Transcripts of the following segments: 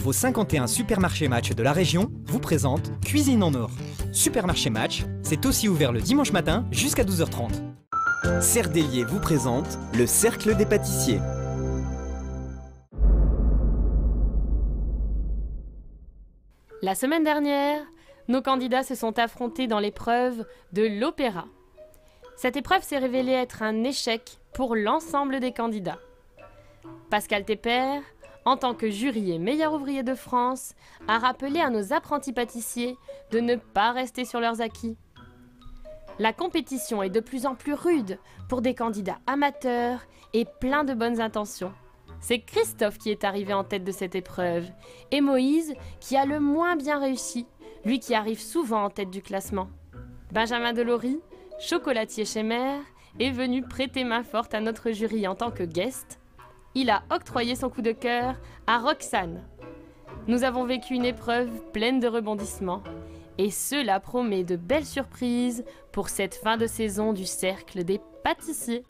vos 51 supermarchés Match de la région vous présentent Cuisine en Or. Supermarché Match, c'est aussi ouvert le dimanche matin jusqu'à 12h30. Cerdelier vous présente le Cercle des pâtissiers. La semaine dernière, nos candidats se sont affrontés dans l'épreuve de l'opéra. Cette épreuve s'est révélée être un échec pour l'ensemble des candidats. Pascal Tepper, en tant que jury et meilleur ouvrier de France, a rappelé à nos apprentis pâtissiers de ne pas rester sur leurs acquis. La compétition est de plus en plus rude pour des candidats amateurs et pleins de bonnes intentions. C'est Christophe qui est arrivé en tête de cette épreuve et Moïse qui a le moins bien réussi, lui qui arrive souvent en tête du classement. Benjamin Delory, chocolatier chez Mère, est venu prêter main forte à notre jury en tant que guest. Il a octroyé son coup de cœur à Roxane. Nous avons vécu une épreuve pleine de rebondissements et cela promet de belles surprises pour cette fin de saison du Cercle des pâtissiers.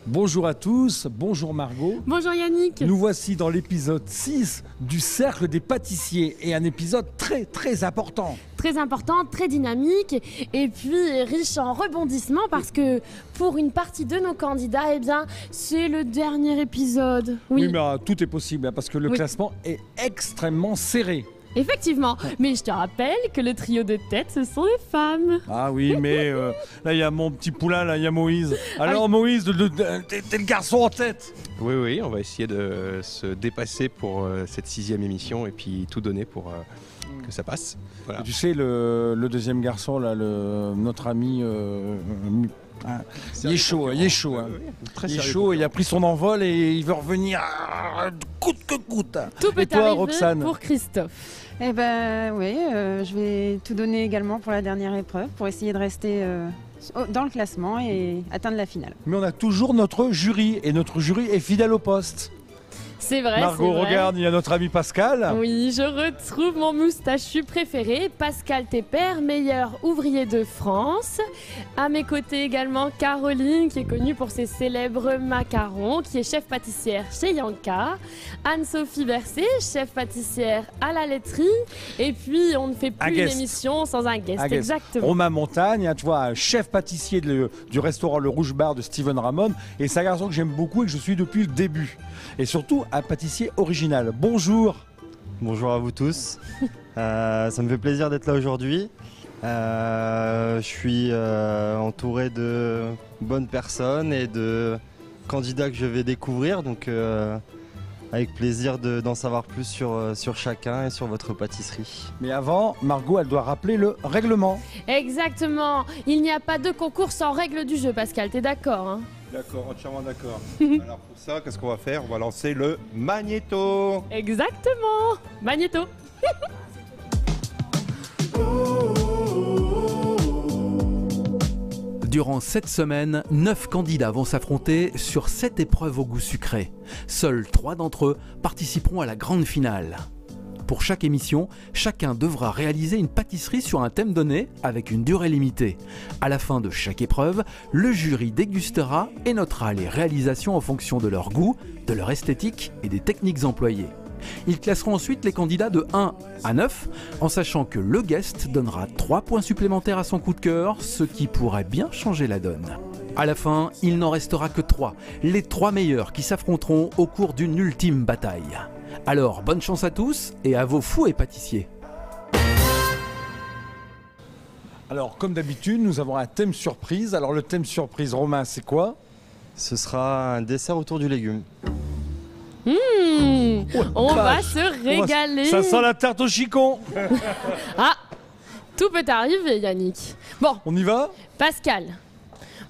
Bonjour à tous, bonjour Margot. Bonjour Yannick. Nous voici dans l'épisode 6 du Cercle des pâtissiers et un épisode très important. Très important, très dynamique et puis riche en rebondissements parce que pour une partie de nos candidats, eh bien, c'est le dernier épisode. Oui, mais tout est possible parce que le classement est extrêmement serré. Effectivement, mais je te rappelle que le trio de tête, ce sont les femmes. Ah oui, mais là, il y a mon petit poulain, là, il y a Moïse. Alors Moïse, t'es le garçon en tête. Oui, on va essayer de se dépasser pour cette 6e émission et puis tout donner pour que ça passe. Voilà. Tu sais, le deuxième garçon, là, notre ami... il est chaud, il est chaud. Il a pris son envol et il veut revenir coûte que coûte. Tout peut et toi, arriver Roxane pour Christophe. Eh ben oui, je vais tout donner également pour la dernière épreuve pour essayer de rester dans le classement et atteindre la finale. Mais on a toujours notre jury et notre jury est fidèle au poste. C'est vrai, Margot, c'est vrai. regarde, il y a notre ami Pascal. Oui, je retrouve mon moustachu préféré, Pascal Tepper, meilleur ouvrier de France. À mes côtés également Caroline, qui est connue pour ses célèbres macarons, qui est chef pâtissière chez Yanka. Anne-Sophie Bercé, chef pâtissière à la laiterie. Et puis, on ne fait plus une émission sans un guest. Exactement. Romain Montagne, tu vois, chef pâtissier du restaurant Le Rouge Bar de Steven Ramon. Et c'est un garçon que j'aime beaucoup et que je suis depuis le début. Et surtout, un pâtissier original. Bonjour. Bonjour à vous tous. Ça me fait plaisir d'être là aujourd'hui. Je suis entouré de bonnes personnes et de candidats que je vais découvrir. Donc avec plaisir d'en savoir plus sur chacun et sur votre pâtisserie. Mais avant, Margot, elle doit rappeler le règlement. Exactement. Il n'y a pas de concours sans règle du jeu, Pascal. T'es d'accord, hein? D'accord, entièrement d'accord. Alors pour ça, qu'est-ce qu'on va faire? On va lancer le magnéto. Exactement. Magnéto. Durant cette semaine, 9 candidats vont s'affronter sur 7 épreuves au goût sucré. Seuls 3 d'entre eux participeront à la grande finale. Pour chaque émission, chacun devra réaliser une pâtisserie sur un thème donné avec une durée limitée. À la fin de chaque épreuve, le jury dégustera et notera les réalisations en fonction de leur goût, de leur esthétique et des techniques employées. Ils classeront ensuite les candidats de 1 à 9, en sachant que le guest donnera 3 points supplémentaires à son coup de cœur, ce qui pourrait bien changer la donne. À la fin, il n'en restera que 3, les 3 meilleurs qui s'affronteront au cours d'une ultime bataille. Alors, bonne chance à tous et à vos fous et pâtissiers. Alors, comme d'habitude, nous avons un thème surprise. Alors, le thème surprise, Romain, c'est quoi? Ce sera un dessert autour du légume. On va se régaler. Ça sent la tarte au chicon. Ah, tout peut arriver, Yannick. Bon. On y va? Pascal,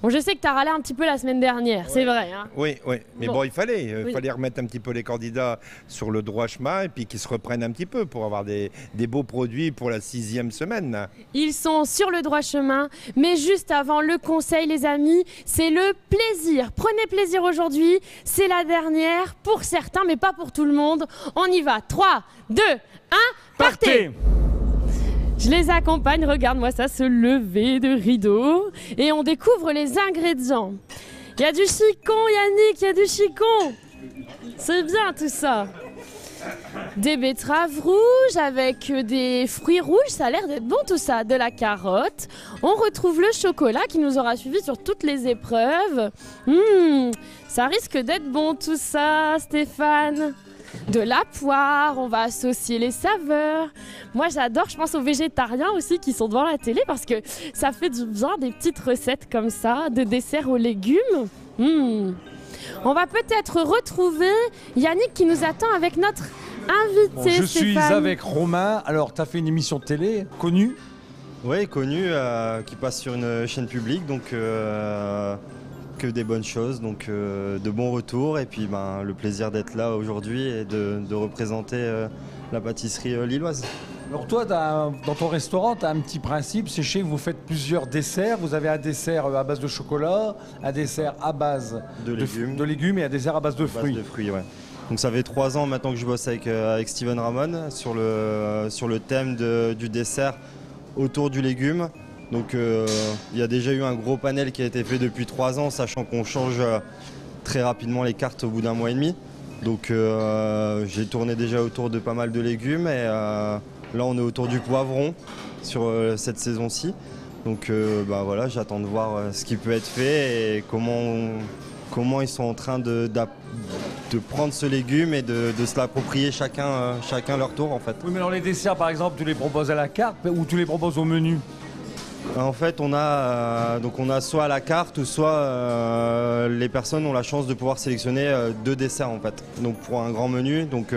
Bon, je sais que tu as râlé un petit peu la semaine dernière, c'est vrai. Hein. Oui, mais Bon. bon, il fallait Oui. remettre un petit peu les candidats sur le droit chemin et puis qu'ils se reprennent un petit peu pour avoir des beaux produits pour la 6e semaine. Ils sont sur le droit chemin, mais juste avant le conseil, les amis, c'est le plaisir. Prenez plaisir aujourd'hui, c'est la dernière pour certains, mais pas pour tout le monde. On y va, 3, 2, 1, partez! Je les accompagne, regarde-moi ça, se lever de rideau. Et on découvre les ingrédients. Il y a du chicon, Yannick, il y a du chicon. C'est bien tout ça. Des betteraves rouges avec des fruits rouges, ça a l'air d'être bon tout ça. De la carotte. On retrouve le chocolat qui nous aura suivi sur toutes les épreuves. Ça risque d'être bon tout ça, Stéphane. De la poire, on va associer les saveurs. Moi j'adore, je pense aux végétariens aussi qui sont devant la télé parce que ça fait du bien des petites recettes comme ça, de desserts aux légumes. On va peut-être retrouver Yannick qui nous attend avec notre invité. Bon, je suis Stéphane. avec Romain. Alors, tu as fait une émission de télé connue. Oui, connu, qui passe sur une chaîne publique, donc que des bonnes choses, donc de bons retours, et puis le plaisir d'être là aujourd'hui et de représenter la pâtisserie lilloise. Alors toi, dans ton restaurant, tu as un petit principe, c'est que vous faites plusieurs desserts. Vous avez un dessert à base de chocolat, un dessert à base De légumes et un dessert à base de base fruits. de fruits, ouais. Donc ça fait 3 ans maintenant que je bosse avec Steven Ramon sur le thème du dessert autour du légume. Donc il y a déjà eu un gros panel qui a été fait depuis 3 ans, sachant qu'on change très rapidement les cartes au bout d'1 mois et demi. Donc j'ai tourné déjà autour de pas mal de légumes et là on est autour du poivron sur cette saison-ci. Donc voilà, j'attends de voir ce qui peut être fait et comment ils sont en train de prendre ce légume et de se l'approprier chacun leur tour en fait. Oui, mais alors les desserts, par exemple, tu les proposes à la carte ou tu les proposes au menu? En fait, on a soit à la carte ou soit les personnes ont la chance de pouvoir sélectionner 2 desserts en fait. Donc pour un grand menu, donc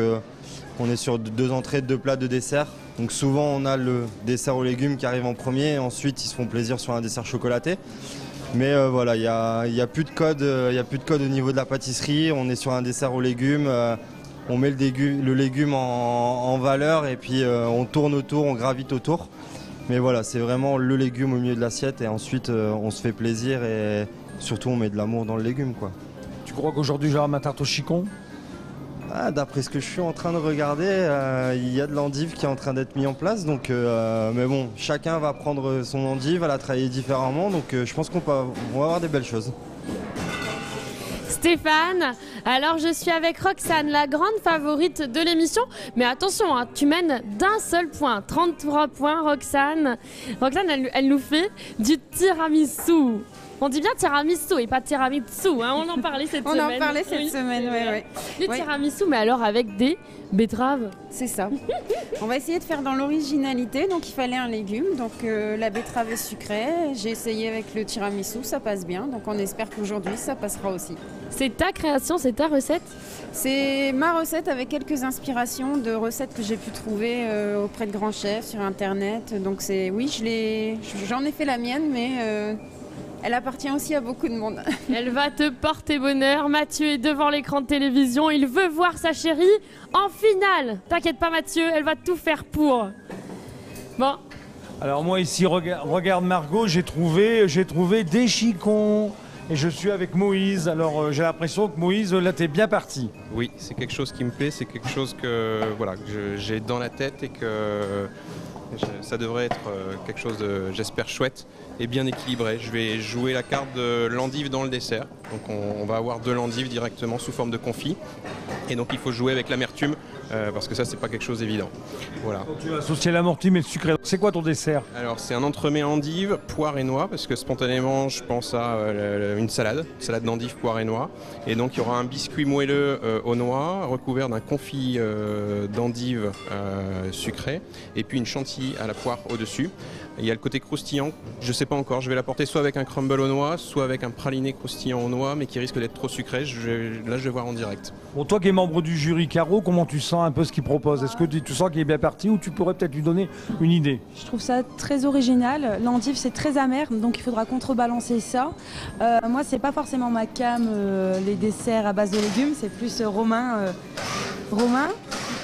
on est sur 2 entrées, 2 plats de dessert. Donc souvent on a le dessert aux légumes qui arrive en premier, et ensuite ils se font plaisir sur un dessert chocolaté. Mais voilà, il y a plus de code, au niveau de la pâtisserie. On est sur un dessert aux légumes. On met le légume en valeur et puis on tourne autour, on gravite autour. Mais voilà, c'est vraiment le légume au milieu de l'assiette et ensuite on se fait plaisir et surtout on met de l'amour dans le légume, quoi. Tu crois qu'aujourd'hui j'aurai ma tarte au chicon? D'après ce que je suis en train de regarder, il y a de l'endive qui est en train d'être mis en place. Donc, mais bon, chacun va prendre son endive, va la travailler différemment. Donc je pense qu'on va avoir des belles choses. Stéphane, alors je suis avec Roxane, la grande favorite de l'émission. Mais attention, hein, tu mènes d'un seul point, 33 points Roxane. Roxane, elle nous fait du tiramisu. On dit bien tiramisu et pas tiramisu, hein, on en parlait cette semaine. On en parlait cette semaine, oui. Du tiramisu, mais alors avec des betteraves. C'est ça. On va essayer de faire dans l'originalité, donc il fallait un légume, donc la betterave est sucrée. J'ai essayé avec le tiramisu, ça passe bien, donc on espère qu'aujourd'hui ça passera aussi. C'est ta création, c'est ta recette? C'est ma recette avec quelques inspirations de recettes que j'ai pu trouver auprès de grands chefs sur internet. Donc j'en ai fait la mienne, mais elle appartient aussi à beaucoup de monde. Elle va te porter bonheur. Mathieu est devant l'écran de télévision. Il veut voir sa chérie en finale. T'inquiète pas Mathieu, elle va tout faire pour. Bon. Alors moi ici, regarde Margot, j'ai trouvé des chicons. Et je suis avec Moïse. Alors j'ai l'impression que Moïse, là t'es bien parti. Oui, c'est quelque chose qui me plaît, c'est quelque chose que j'ai dans la tête et que ça devrait être quelque chose de, j'espère, chouette et bien équilibré. Je vais jouer la carte de l'endive dans le dessert. Donc on va avoir de l'endive directement sous forme de confit. Et donc il faut jouer avec l'amertume parce que ça c'est pas quelque chose d'évident. Voilà. Donc, tu vas associer l'amertume et le sucré. C'est quoi ton dessert? Alors c'est un entremets endive, poire et noix parce que spontanément je pense à une salade d'endive, poire et noix. Et donc il y aura un biscuit moelleux aux noix recouvert d'un confit d'endive sucré et puis une chantilly à la poire au-dessus. Il y a le côté croustillant, je sais pas encore, je vais l'apporter soit avec un crumble aux noix, soit avec un praliné croustillant aux noix mais qui risque d'être trop sucré. Là je vais voir en direct. Bon, toi qui es membre du jury, Caro, comment tu sens un peu ce qu'il propose? Est-ce que tu sens qu'il est bien parti ou tu pourrais peut-être lui donner une idée? Je trouve ça très original. L'endive, c'est très amer, donc il faudra contrebalancer ça. Moi, c'est pas forcément ma came, les desserts à base de légumes. C'est plus Romain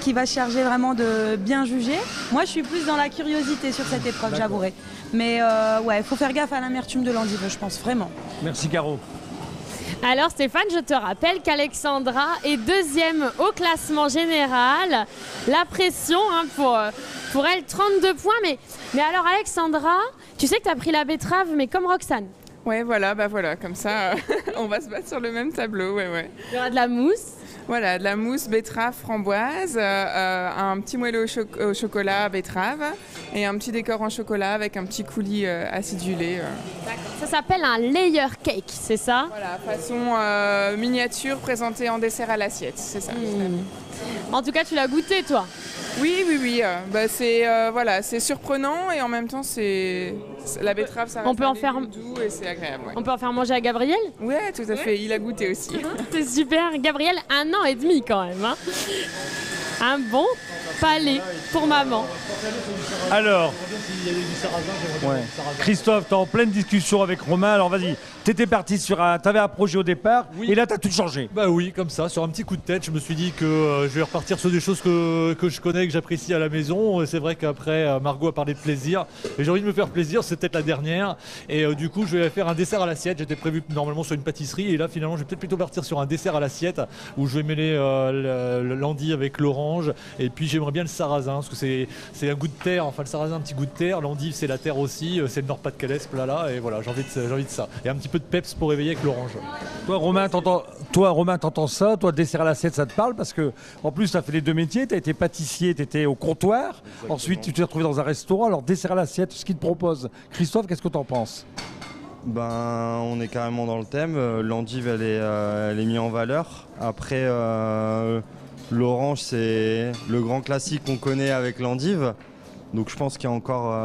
qui va charger vraiment de bien juger. Moi, je suis plus dans la curiosité sur cette épreuve, j'avouerai. Mais ouais, il faut faire gaffe à l'amertume de l'endive, je pense, vraiment. Merci, Caro. Alors Stéphane, je te rappelle qu'Alexandra est deuxième au classement général. La pression pour elle, 32 points. Mais alors Alexandra, tu sais que tu as pris la betterave, mais comme Roxane. Ouais, voilà, comme ça, on va se battre sur le même tableau, ouais. Il y aura de la mousse. Voilà, de la mousse betterave framboise, un petit moelleux au chocolat betterave et un petit décor en chocolat avec un petit coulis acidulé. D'accord. Ça s'appelle un layer cake, c'est ça? Voilà, façon miniature présentée en dessert à l'assiette, c'est ça. En tout cas, tu l'as goûté, toi? Oui. C'est surprenant et en même temps, la betterave, ça reste doux et c'est agréable. Ouais. On peut en faire manger à Gabriel? Oui, tout à fait. Il a goûté aussi. C'est super. Gabriel, 1 an et demi quand même. Hein. Un bon palais pour maman. Alors, Christophe, tu es en pleine discussion avec Romain. Alors vas-y, tu étais parti t'avais un projet au départ et là tu as tout changé. Bah oui, comme ça, sur un petit coup de tête, je me suis dit que je vais repartir sur des choses que je connais, que j'apprécie à la maison. C'est vrai qu'après, Margot a parlé de plaisir et j'ai envie de me faire plaisir, c'est peut-être la dernière. Et du coup, je vais faire un dessert à l'assiette. J'étais prévu normalement sur une pâtisserie et là finalement, je vais peut-être plutôt partir sur un dessert à l'assiette où je vais mêler l'endive avec l'orange et puis j'aimerais bien le sarrasin parce que c'est un goût de terre, enfin le sarrasin un petit goût de terre, l'endive c'est la terre aussi, c'est le Nord-Pas-de-Calais ce plat là et voilà, j'ai envie de ça. Et un petit peu de peps pour réveiller avec l'orange. Toi Romain, t'entends ça, toi dessert à l'assiette ça te parle parce que en plus tu as fait les deux métiers, tu as été pâtissier, tu étais au comptoir, exactement. Ensuite tu t'es retrouvé dans un restaurant, alors dessert à l'assiette, ce qu'il te propose. Christophe, qu'est-ce que tu en penses? Ben, on est carrément dans le thème, l'endive elle est mise en valeur. Après l'orange c'est le grand classique qu'on connaît avec l'endive. Donc je pense qu'il y a encore,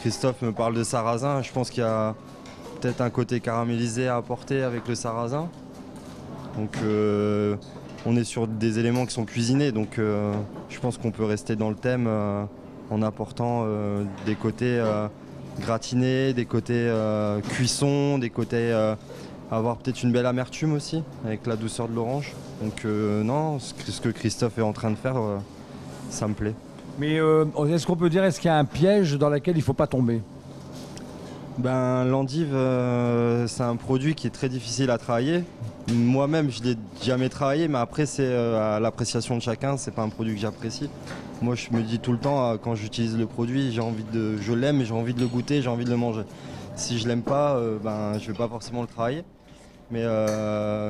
Christophe me parle de sarrasin, je pense qu'il y a peut-être un côté caramélisé à apporter avec le sarrasin. Donc on est sur des éléments qui sont cuisinés, donc je pense qu'on peut rester dans le thème en apportant des côtés gratinés, des côtés cuisson, des côtés avoir peut-être une belle amertume aussi avec la douceur de l'orange. Donc non, ce que Christophe est en train de faire, ça me plaît. Mais est-ce qu'on peut dire, est-ce qu'il y a un piège dans lequel il ne faut pas tomber? Ben, l'endive, c'est un produit qui est très difficile à travailler. Moi-même, je ne l'ai jamais travaillé, mais après, c'est à l'appréciation de chacun. C'est pas un produit que j'apprécie. Moi, je me dis tout le temps, quand j'utilise le produit, je l'aime, j'ai envie de le goûter, j'ai envie de le manger. Si je l'aime pas, ben, je vais pas forcément le travailler. Mais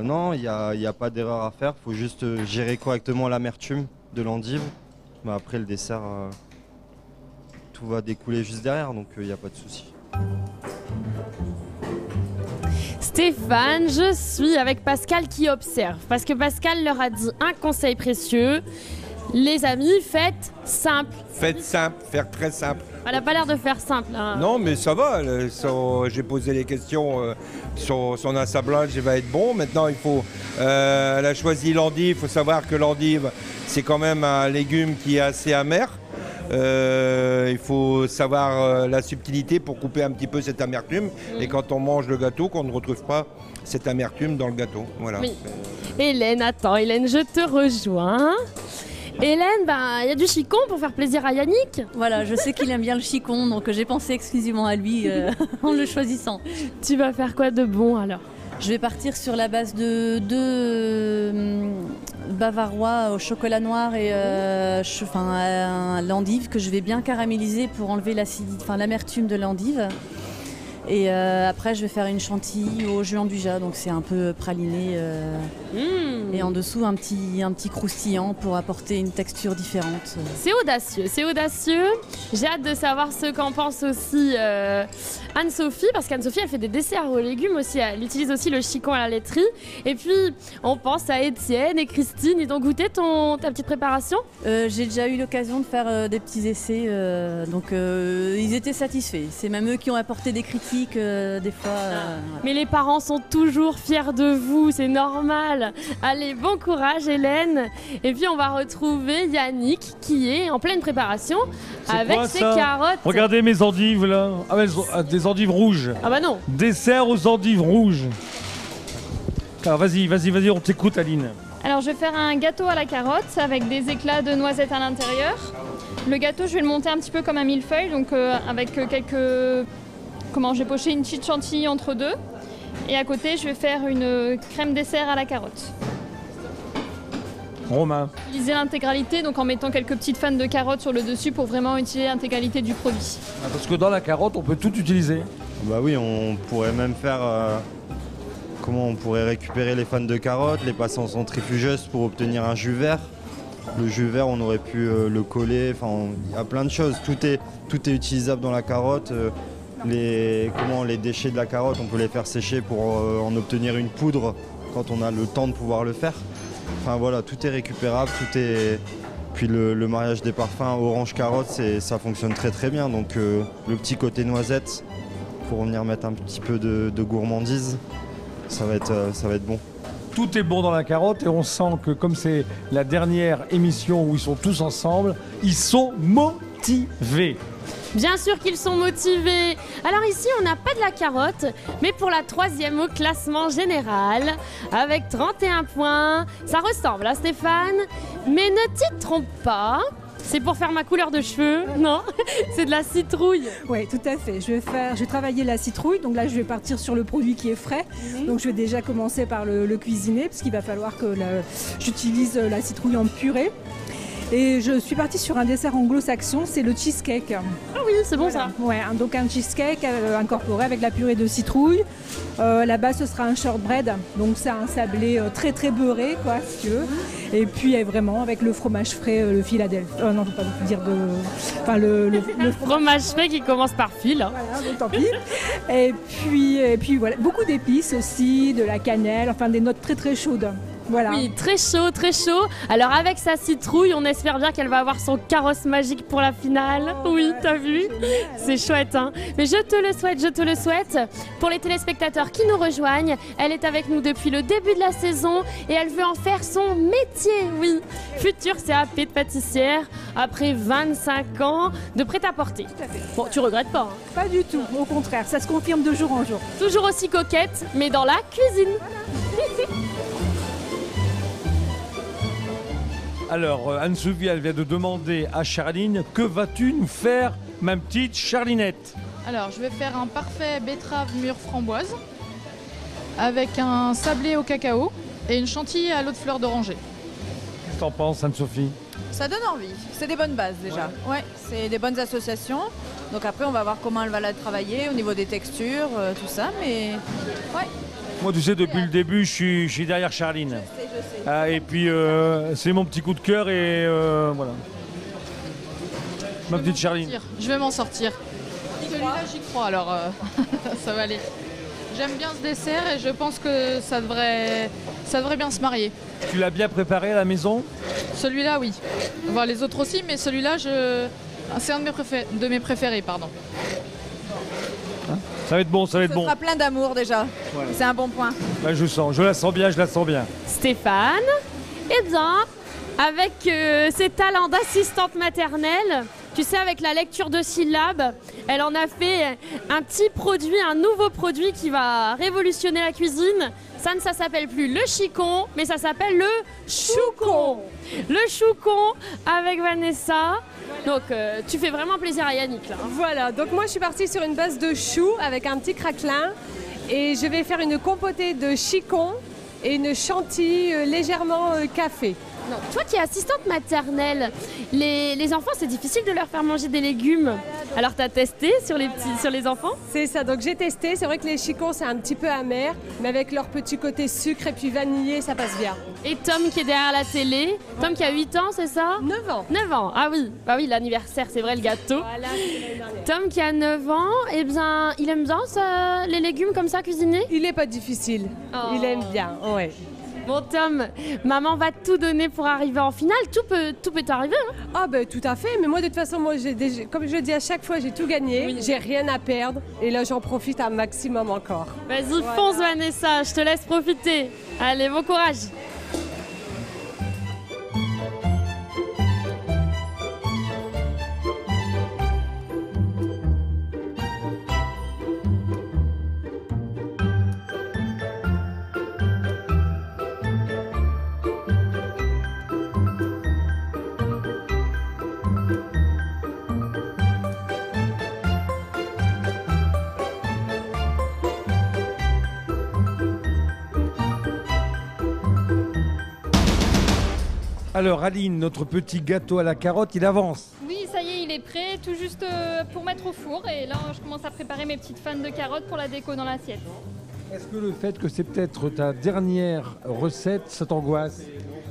non, il n'y a pas d'erreur à faire. Il faut juste gérer correctement l'amertume de l'endive. Mais après, le dessert, tout va découler juste derrière, donc il n'y a pas de souci. Stéphane, je suis avec Pascal qui observe. Parce que Pascal leur a dit un conseil précieux. Les amis, faites simple. Faites simple, faire très simple. Elle n'a pas l'air de faire simple. Hein. Non, mais ça va. J'ai posé les questions. Son assemblage va être bon. Maintenant, elle a choisi l'endive. Il faut savoir que l'endive, c'est quand même un légume qui est assez amer. Il faut savoir la subtilité pour couper un petit peu cette amertume. Et quand on mange le gâteau, qu'on ne retrouve pas cette amertume dans le gâteau. Voilà. Oui. Hélène, attends, Hélène, je te rejoins. Hélène, il y a du chicon pour faire plaisir à Yannick. Voilà, je sais qu'il aime bien le chicon, donc j'ai pensé exclusivement à lui en le choisissant. Tu vas faire quoi de bon alors? Je vais partir sur la base de 2 bavarois au chocolat noir et l'endive que je vais bien caraméliser pour enlever l'amertume de l'endive. Et après, je vais faire une chantilly au jus en buja, donc c'est un peu praliné. Et en dessous, un petit croustillant pour apporter une texture différente. C'est audacieux, c'est audacieux. J'ai hâte de savoir ce qu'en pense aussi Anne-Sophie, parce qu'Anne-Sophie, elle fait des desserts aux légumes aussi. Elle utilise aussi le chicon à la laiterie. Et puis, on pense à Étienne et Christine. Ils ont goûté ta petite préparation? J'ai déjà eu l'occasion de faire des petits essais, donc ils étaient satisfaits. C'est même eux qui ont apporté des critiques des fois. Ouais. Mais les parents sont toujours fiers de vous, c'est normal. Allez, bon courage Hélène. Et puis on va retrouver Yannick qui est en pleine préparation avec ses carottes. Regardez mes endives là. Ah, des endives rouges. Ah bah non. Dessert aux endives rouges. Alors vas-y, on t'écoute Aline. Alors je vais faire un gâteau à la carotte avec des éclats de noisettes à l'intérieur. Le gâteau, je vais le monter un petit peu comme un millefeuille, donc avec quelques... j'ai poché une petite chantilly entre deux. Et à côté, je vais faire une crème dessert à la carotte. Romain. Utiliser l'intégralité, donc en mettant quelques petites fans de carottes sur le dessus pour vraiment utiliser l'intégralité du produit. Parce que dans la carotte, on peut tout utiliser. Bah oui, on pourrait même faire... on pourrait récupérer les fans de carottes, les passer en centrifugeuse pour obtenir un jus vert. Le jus vert, on aurait pu le coller, il y a plein de choses. Tout est utilisable dans la carotte. Les déchets de la carotte, on peut les faire sécher pour en obtenir une poudre quand on a le temps de pouvoir le faire. Enfin voilà, tout est récupérable, Puis le mariage des parfums orange-carotte, ça fonctionne très très bien. Donc le petit côté noisette, pour venir mettre un petit peu de gourmandise, ça va être bon. Tout est bon dans la carotte et on sent que comme c'est la dernière émission où ils sont tous ensemble, ils sont motivés. Bien sûr qu'ils sont motivés. Alors ici, on n'a pas de la carotte, mais pour la 3e au classement général, avec 31 points. Ça ressemble à Stéphane, mais ne t'y trompe pas. C'est pour faire ma couleur de cheveux, non? C'est de la citrouille. Oui, tout à fait. Je vais travailler la citrouille. Donc là, je vais partir sur le produit qui est frais. Donc je vais déjà commencer par le cuisiner, parce qu'il va falloir que j'utilise la citrouille en purée. Et je suis partie sur un dessert anglo-saxon, c'est le cheesecake. Ah oui, c'est bon ça. Ouais, donc un cheesecake incorporé avec la purée de citrouille. Là-bas, ce sera un shortbread, donc c'est un sablé très très beurré, quoi, si tu veux. Et puis vraiment avec le fromage frais, le Philadelphie. Non, faut pas dire de. Enfin le fromage frais qui commence par fil. Voilà, donc tant pis. Et puis voilà, beaucoup d'épices aussi, de la cannelle, enfin des notes très très chaudes. Voilà. Oui, très chaud, très chaud. Alors avec sa citrouille, on espère bien qu'elle va avoir son carrosse magique pour la finale. Oui, t'as vu? C'est chouette, hein? Mais je te le souhaite. Pour les téléspectateurs qui nous rejoignent, elle est avec nous depuis le début de la saison et elle veut en faire son métier, oui. Future CAP de pâtissière après 25 ans de prêt-à-porter. Bon, tu regrettes pas, hein? Pas du tout, au contraire, ça se confirme de jour en jour. Toujours aussi coquette, mais dans la cuisine. Voilà. Alors, Anne-Sophie, elle vient de demander à Charline, que vas-tu nous faire, ma petite Charlinette? Alors, je vais faire un parfait betterave mûre framboise avec un sablé au cacao et une chantilly à l'eau de fleur d'oranger. Qu'est-ce que t'en penses, Anne-Sophie? Ça donne envie. C'est des bonnes bases déjà. Ouais, c'est des bonnes associations. Donc après, on va voir comment elle va la travailler au niveau des textures, tout ça. Mais ouais. Moi, tu sais, depuis le début, je suis derrière Charline. Je sais. Et puis, c'est mon petit coup de cœur et voilà. Ma petite Charline. Je vais m'en sortir. Celui-là, j'y crois, alors ça va aller. J'aime bien ce dessert et je pense que ça devrait bien se marier. Tu l'as bien préparé à la maison? Celui-là, oui. Enfin, les autres aussi, mais celui-là, c'est un de mes préférés, pardon. Ça va être bon, ça va être bon. Ça sera plein d'amour déjà. Ouais. C'est un bon point. Bah, je la sens bien. Stéphane, eh bien, avec ses talents d'assistante maternelle, tu sais, avec la lecture de syllabes, elle en a fait un petit produit, un nouveau produit qui va révolutionner la cuisine. Ça s'appelle plus le chicon, mais ça s'appelle le choucon. Le choucon avec Vanessa. Donc tu fais vraiment plaisir à Yannick là. Voilà, donc moi je suis partie sur une base de choux avec un petit craquelin et je vais faire une compotée de chicon et une chantilly légèrement café. Non. Toi qui es assistante maternelle, les enfants, c'est difficile de leur faire manger des légumes. Alors tu as testé sur les enfants? C'est ça, donc j'ai testé. C'est vrai que les chicons, c'est un petit peu amer, mais avec leur petit côté sucre et puis vanillé, ça passe bien. Et Tom qui est derrière la télé, Tom qui a 8 ans, c'est ça? 9 ans. 9 ans, ah oui, bah oui, l'anniversaire, c'est vrai, le gâteau. Voilà, c'est l'année dernière. Tom qui a 9 ans, eh bien, il aime bien les légumes comme ça cuisinés? Il n'est pas difficile, il aime bien, ouais. Bon Tom, maman va tout donner pour arriver en finale, tout peut arriver. Hein. Ah ben tout à fait, mais moi de toute façon, comme je le dis à chaque fois, j'ai tout gagné, j'ai rien à perdre et là j'en profite un maximum encore. Vas-y, fonce Vanessa, je te laisse profiter. Allez, bon courage. Alors Aline, notre petit gâteau à la carotte, il avance. Oui, ça y est, il est prêt, tout juste pour mettre au four. Et là, je commence à préparer mes petites fans de carottes pour la déco dans l'assiette. Est-ce que le fait que c'est peut-être ta dernière recette, ça t'angoisse?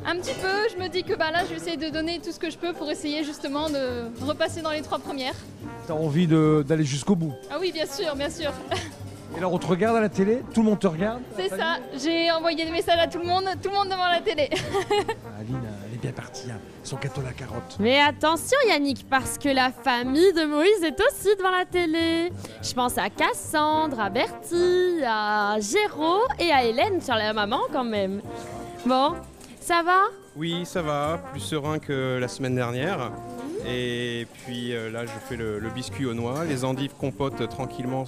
Un petit peu, je me dis que là, je vais essayer de donner tout ce que je peux pour essayer justement de repasser dans les 3 premières. T'as envie d'aller jusqu'au bout? Ah oui, bien sûr, bien sûr. Et alors on te regarde à la télé? Tout le monde te regarde? C'est ça, j'ai envoyé des messages à tout le monde devant la télé. Aline, elle est bien partie, hein. Son gâteau à la carotte. Mais attention Yannick, parce que la famille de Moïse est aussi devant la télé. Je pense à Cassandre, à Bertie, à Géraud et à Hélène sur la maman quand même. Bon, ça va? Oui, ça va, plus serein que la semaine dernière. Et puis là, je fais le biscuit aux noix. Les endives compotent tranquillement,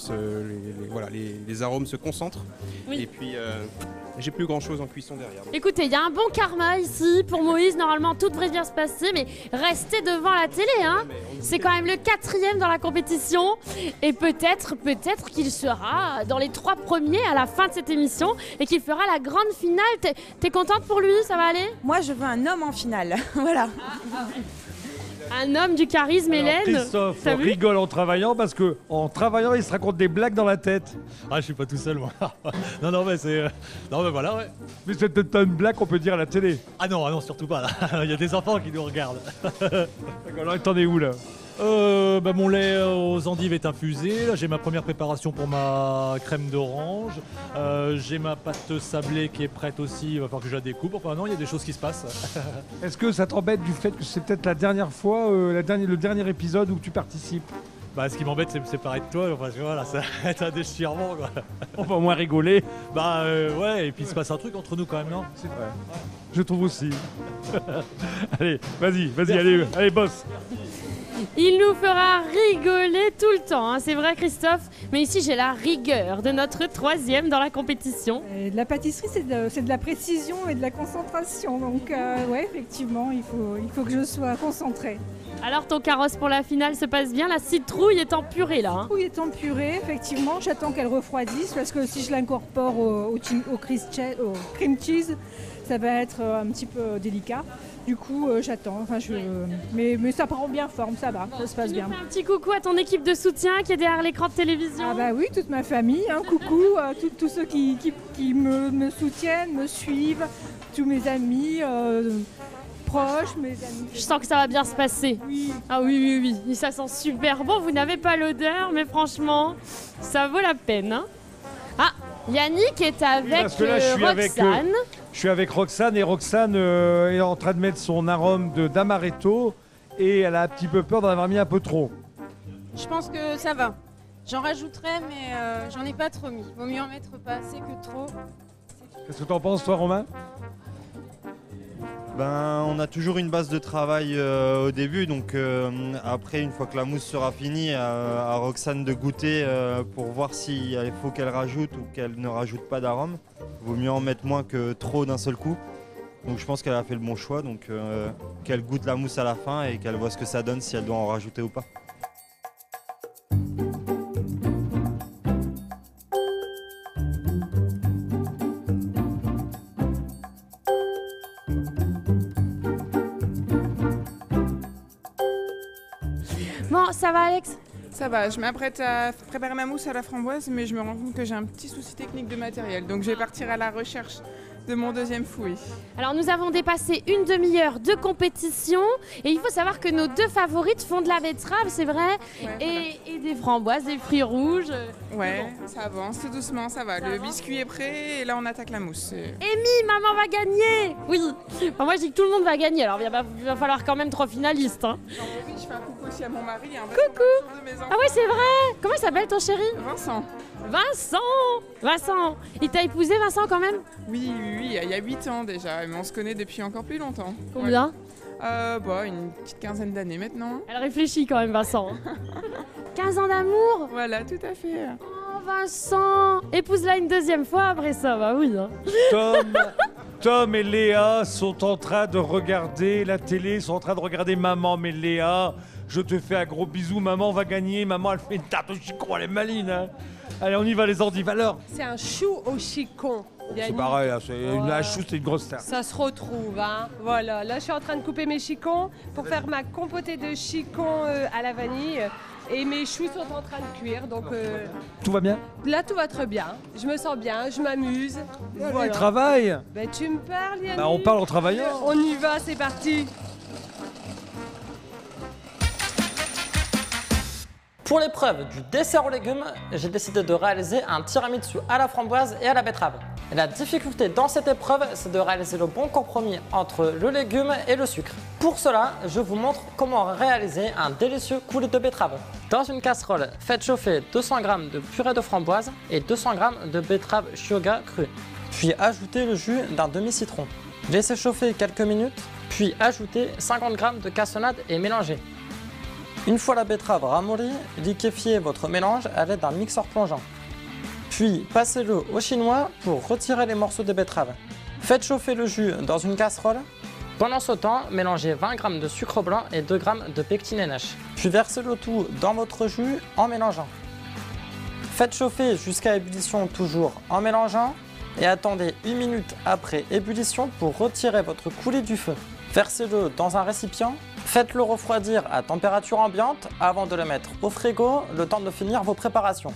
les arômes se concentrent. Oui. Et puis, j'ai plus grand chose en cuisson derrière. Écoutez, il y a un bon karma ici pour Moïse. Normalement, tout devrait bien se passer, mais restez devant la télé, hein. C'est quand même le 4e dans la compétition. Et peut-être qu'il sera dans les 3 premiers à la fin de cette émission et qu'il fera la grande finale. T'es contente pour lui? Ça va aller? Moi, je veux un homme en finale. Voilà. Un homme du charisme, Alors, Hélène. Christophe rigole en travaillant parce que en travaillant, il se raconte des blagues dans la tête. Ah, je suis pas tout seul, moi. non, mais c'est... Non, mais voilà, ouais. Mais c'est peut-être pas une blague qu'on peut dire à la télé. Ah non, surtout pas, là. Il y a des enfants qui nous regardent. D'accord, alors t'en es où, là? Mon lait aux endives est infusé. Là, j'ai ma première préparation pour ma crème d'orange. J'ai ma pâte sablée qui est prête aussi. Il va falloir que je la découpe. Enfin, non, il y a des choses qui se passent. Est-ce que ça t'embête du fait que c'est peut-être la dernière fois, le dernier épisode où tu participes? Ce qui m'embête, c'est me séparer de toi. Parce que voilà, ça va être un déchirement, quoi. On va au moins rigoler. Ouais, et puis il se passe un truc entre nous quand même, non? C'est vrai. Je trouve aussi. Allez, vas-y, allez, boss. Il nous fera rigoler tout le temps, hein. C'est vrai Christophe, mais ici j'ai la rigueur de notre 3e dans la compétition. Et de la pâtisserie, c'est de la précision et de la concentration, donc ouais, effectivement, il faut que je sois concentrée. Alors ton carrosse pour la finale se passe bien, la citrouille est en purée là. La citrouille est en purée, effectivement, j'attends qu'elle refroidisse parce que si je l'incorpore au cream cheese, ça va être un petit peu délicat. Du coup, j'attends. Mais ça prend bien forme, ça va, ça se passe bien. Tu nous fais un petit coucou à ton équipe de soutien qui est derrière l'écran de télévision. Ah bah oui, toute ma famille, hein, coucou, tous ceux qui me soutiennent, me suivent, tous mes amis proches, mes amis. Je sens que ça va bien se passer. Oui. Ah oui, et ça sent super bon. Vous n'avez pas l'odeur, mais franchement, ça vaut la peine. Hein. Ah, Yannick est avec Roxane. Je suis avec Roxane et Roxane est en train de mettre son arôme d'amaretto et elle a un petit peu peur d'en avoir mis un peu trop. Je pense que ça va. J'en rajouterai, mais j'en ai pas trop mis. Vaut mieux en mettre pas assez que trop. Qu'est-ce que t'en penses, toi, Romain? On a toujours une base de travail au début, donc après, une fois que la mousse sera finie, à Roxane de goûter pour voir s'il faut qu'elle rajoute ou qu'elle ne rajoute pas d'arôme. Vaut mieux en mettre moins que trop d'un seul coup. Donc je pense qu'elle a fait le bon choix, donc qu'elle goûte la mousse à la fin et qu'elle voit ce que ça donne, si elle doit en rajouter ou pas. ça va Alex? Ça va, je m'apprête à préparer ma mousse à la framboise, mais je me rends compte que j'ai un petit souci technique de matériel. Donc je vais partir à la recherche de mon deuxième fouet. Alors nous avons dépassé une demi-heure de compétition et il faut savoir que nos deux favorites font de la betterave, c'est vrai, et des framboises, des fruits rouges. Ouais, ça avance tout doucement, ça va. Le biscuit est prêt et là on attaque la mousse. Amy, maman va gagner! Oui, enfin, moi je dis que tout le monde va gagner, alors il va falloir quand même 3 finalistes. Hein. Oui, je fais un coucou aussi à mon mari. Coucou! Ah ouais, c'est vrai! Comment il s'appelle ton chéri? Vincent. Vincent! Il t'a épousé Vincent quand même? Oui, il y a 8 ans déjà, mais on se connaît depuis encore plus longtemps. Combien? Une petite quinzaine d'années maintenant. Elle réfléchit quand même Vincent. 15 ans d'amour? Voilà, tout à fait. Oh Vincent! Épouse-la une deuxième fois après ça, bah oui. Hein. Tom et Léa sont en train de regarder la télé, sont en train de regarder maman. Mais Léa, je te fais un gros bisou, maman va gagner. Maman, elle fait une tarte au chicon, elle est maline. Hein. Allez, on y va les endives alors. C'est un chou au chicon. C'est pareil, hein, la chou, c'est une grosse tarte. Ça se retrouve, hein. Voilà, là je suis en train de couper mes chicons pour faire ma compotée de chicons à la vanille. Et mes choux sont en train de cuire, donc... Tout va bien? Là, tout va très bien. Je me sens bien, je m'amuse. Voilà. Travail. Ben, tu me parles, Yannick. Bah, on parle en travaillant. On y va, c'est parti. Pour l'épreuve du dessert aux légumes, j'ai décidé de réaliser un tiramisu à la framboise et à la betterave. Et la difficulté dans cette épreuve, c'est de réaliser le bon compromis entre le légume et le sucre. Pour cela, je vous montre comment réaliser un délicieux coulis de betterave. Dans une casserole, faites chauffer 200 g de purée de framboise et 200 g de betterave Shioga crue. Puis ajoutez le jus d'un demi-citron. Laissez chauffer quelques minutes, puis ajoutez 50 g de cassonade et mélangez. Une fois la betterave ramollie, liquéfiez votre mélange à l'aide d'un mixeur plongeant. Puis passez-le au chinois pour retirer les morceaux de betterave. Faites chauffer le jus dans une casserole. Pendant ce temps, mélangez 20 g de sucre blanc et 2 g de pectine et neige. Puis versez le tout dans votre jus en mélangeant. Faites chauffer jusqu'à ébullition toujours en mélangeant et attendez 1 minute après ébullition pour retirer votre coulis du feu. Versez-le dans un récipient. Faites-le refroidir à température ambiante avant de le mettre au frigo, le temps de finir vos préparations.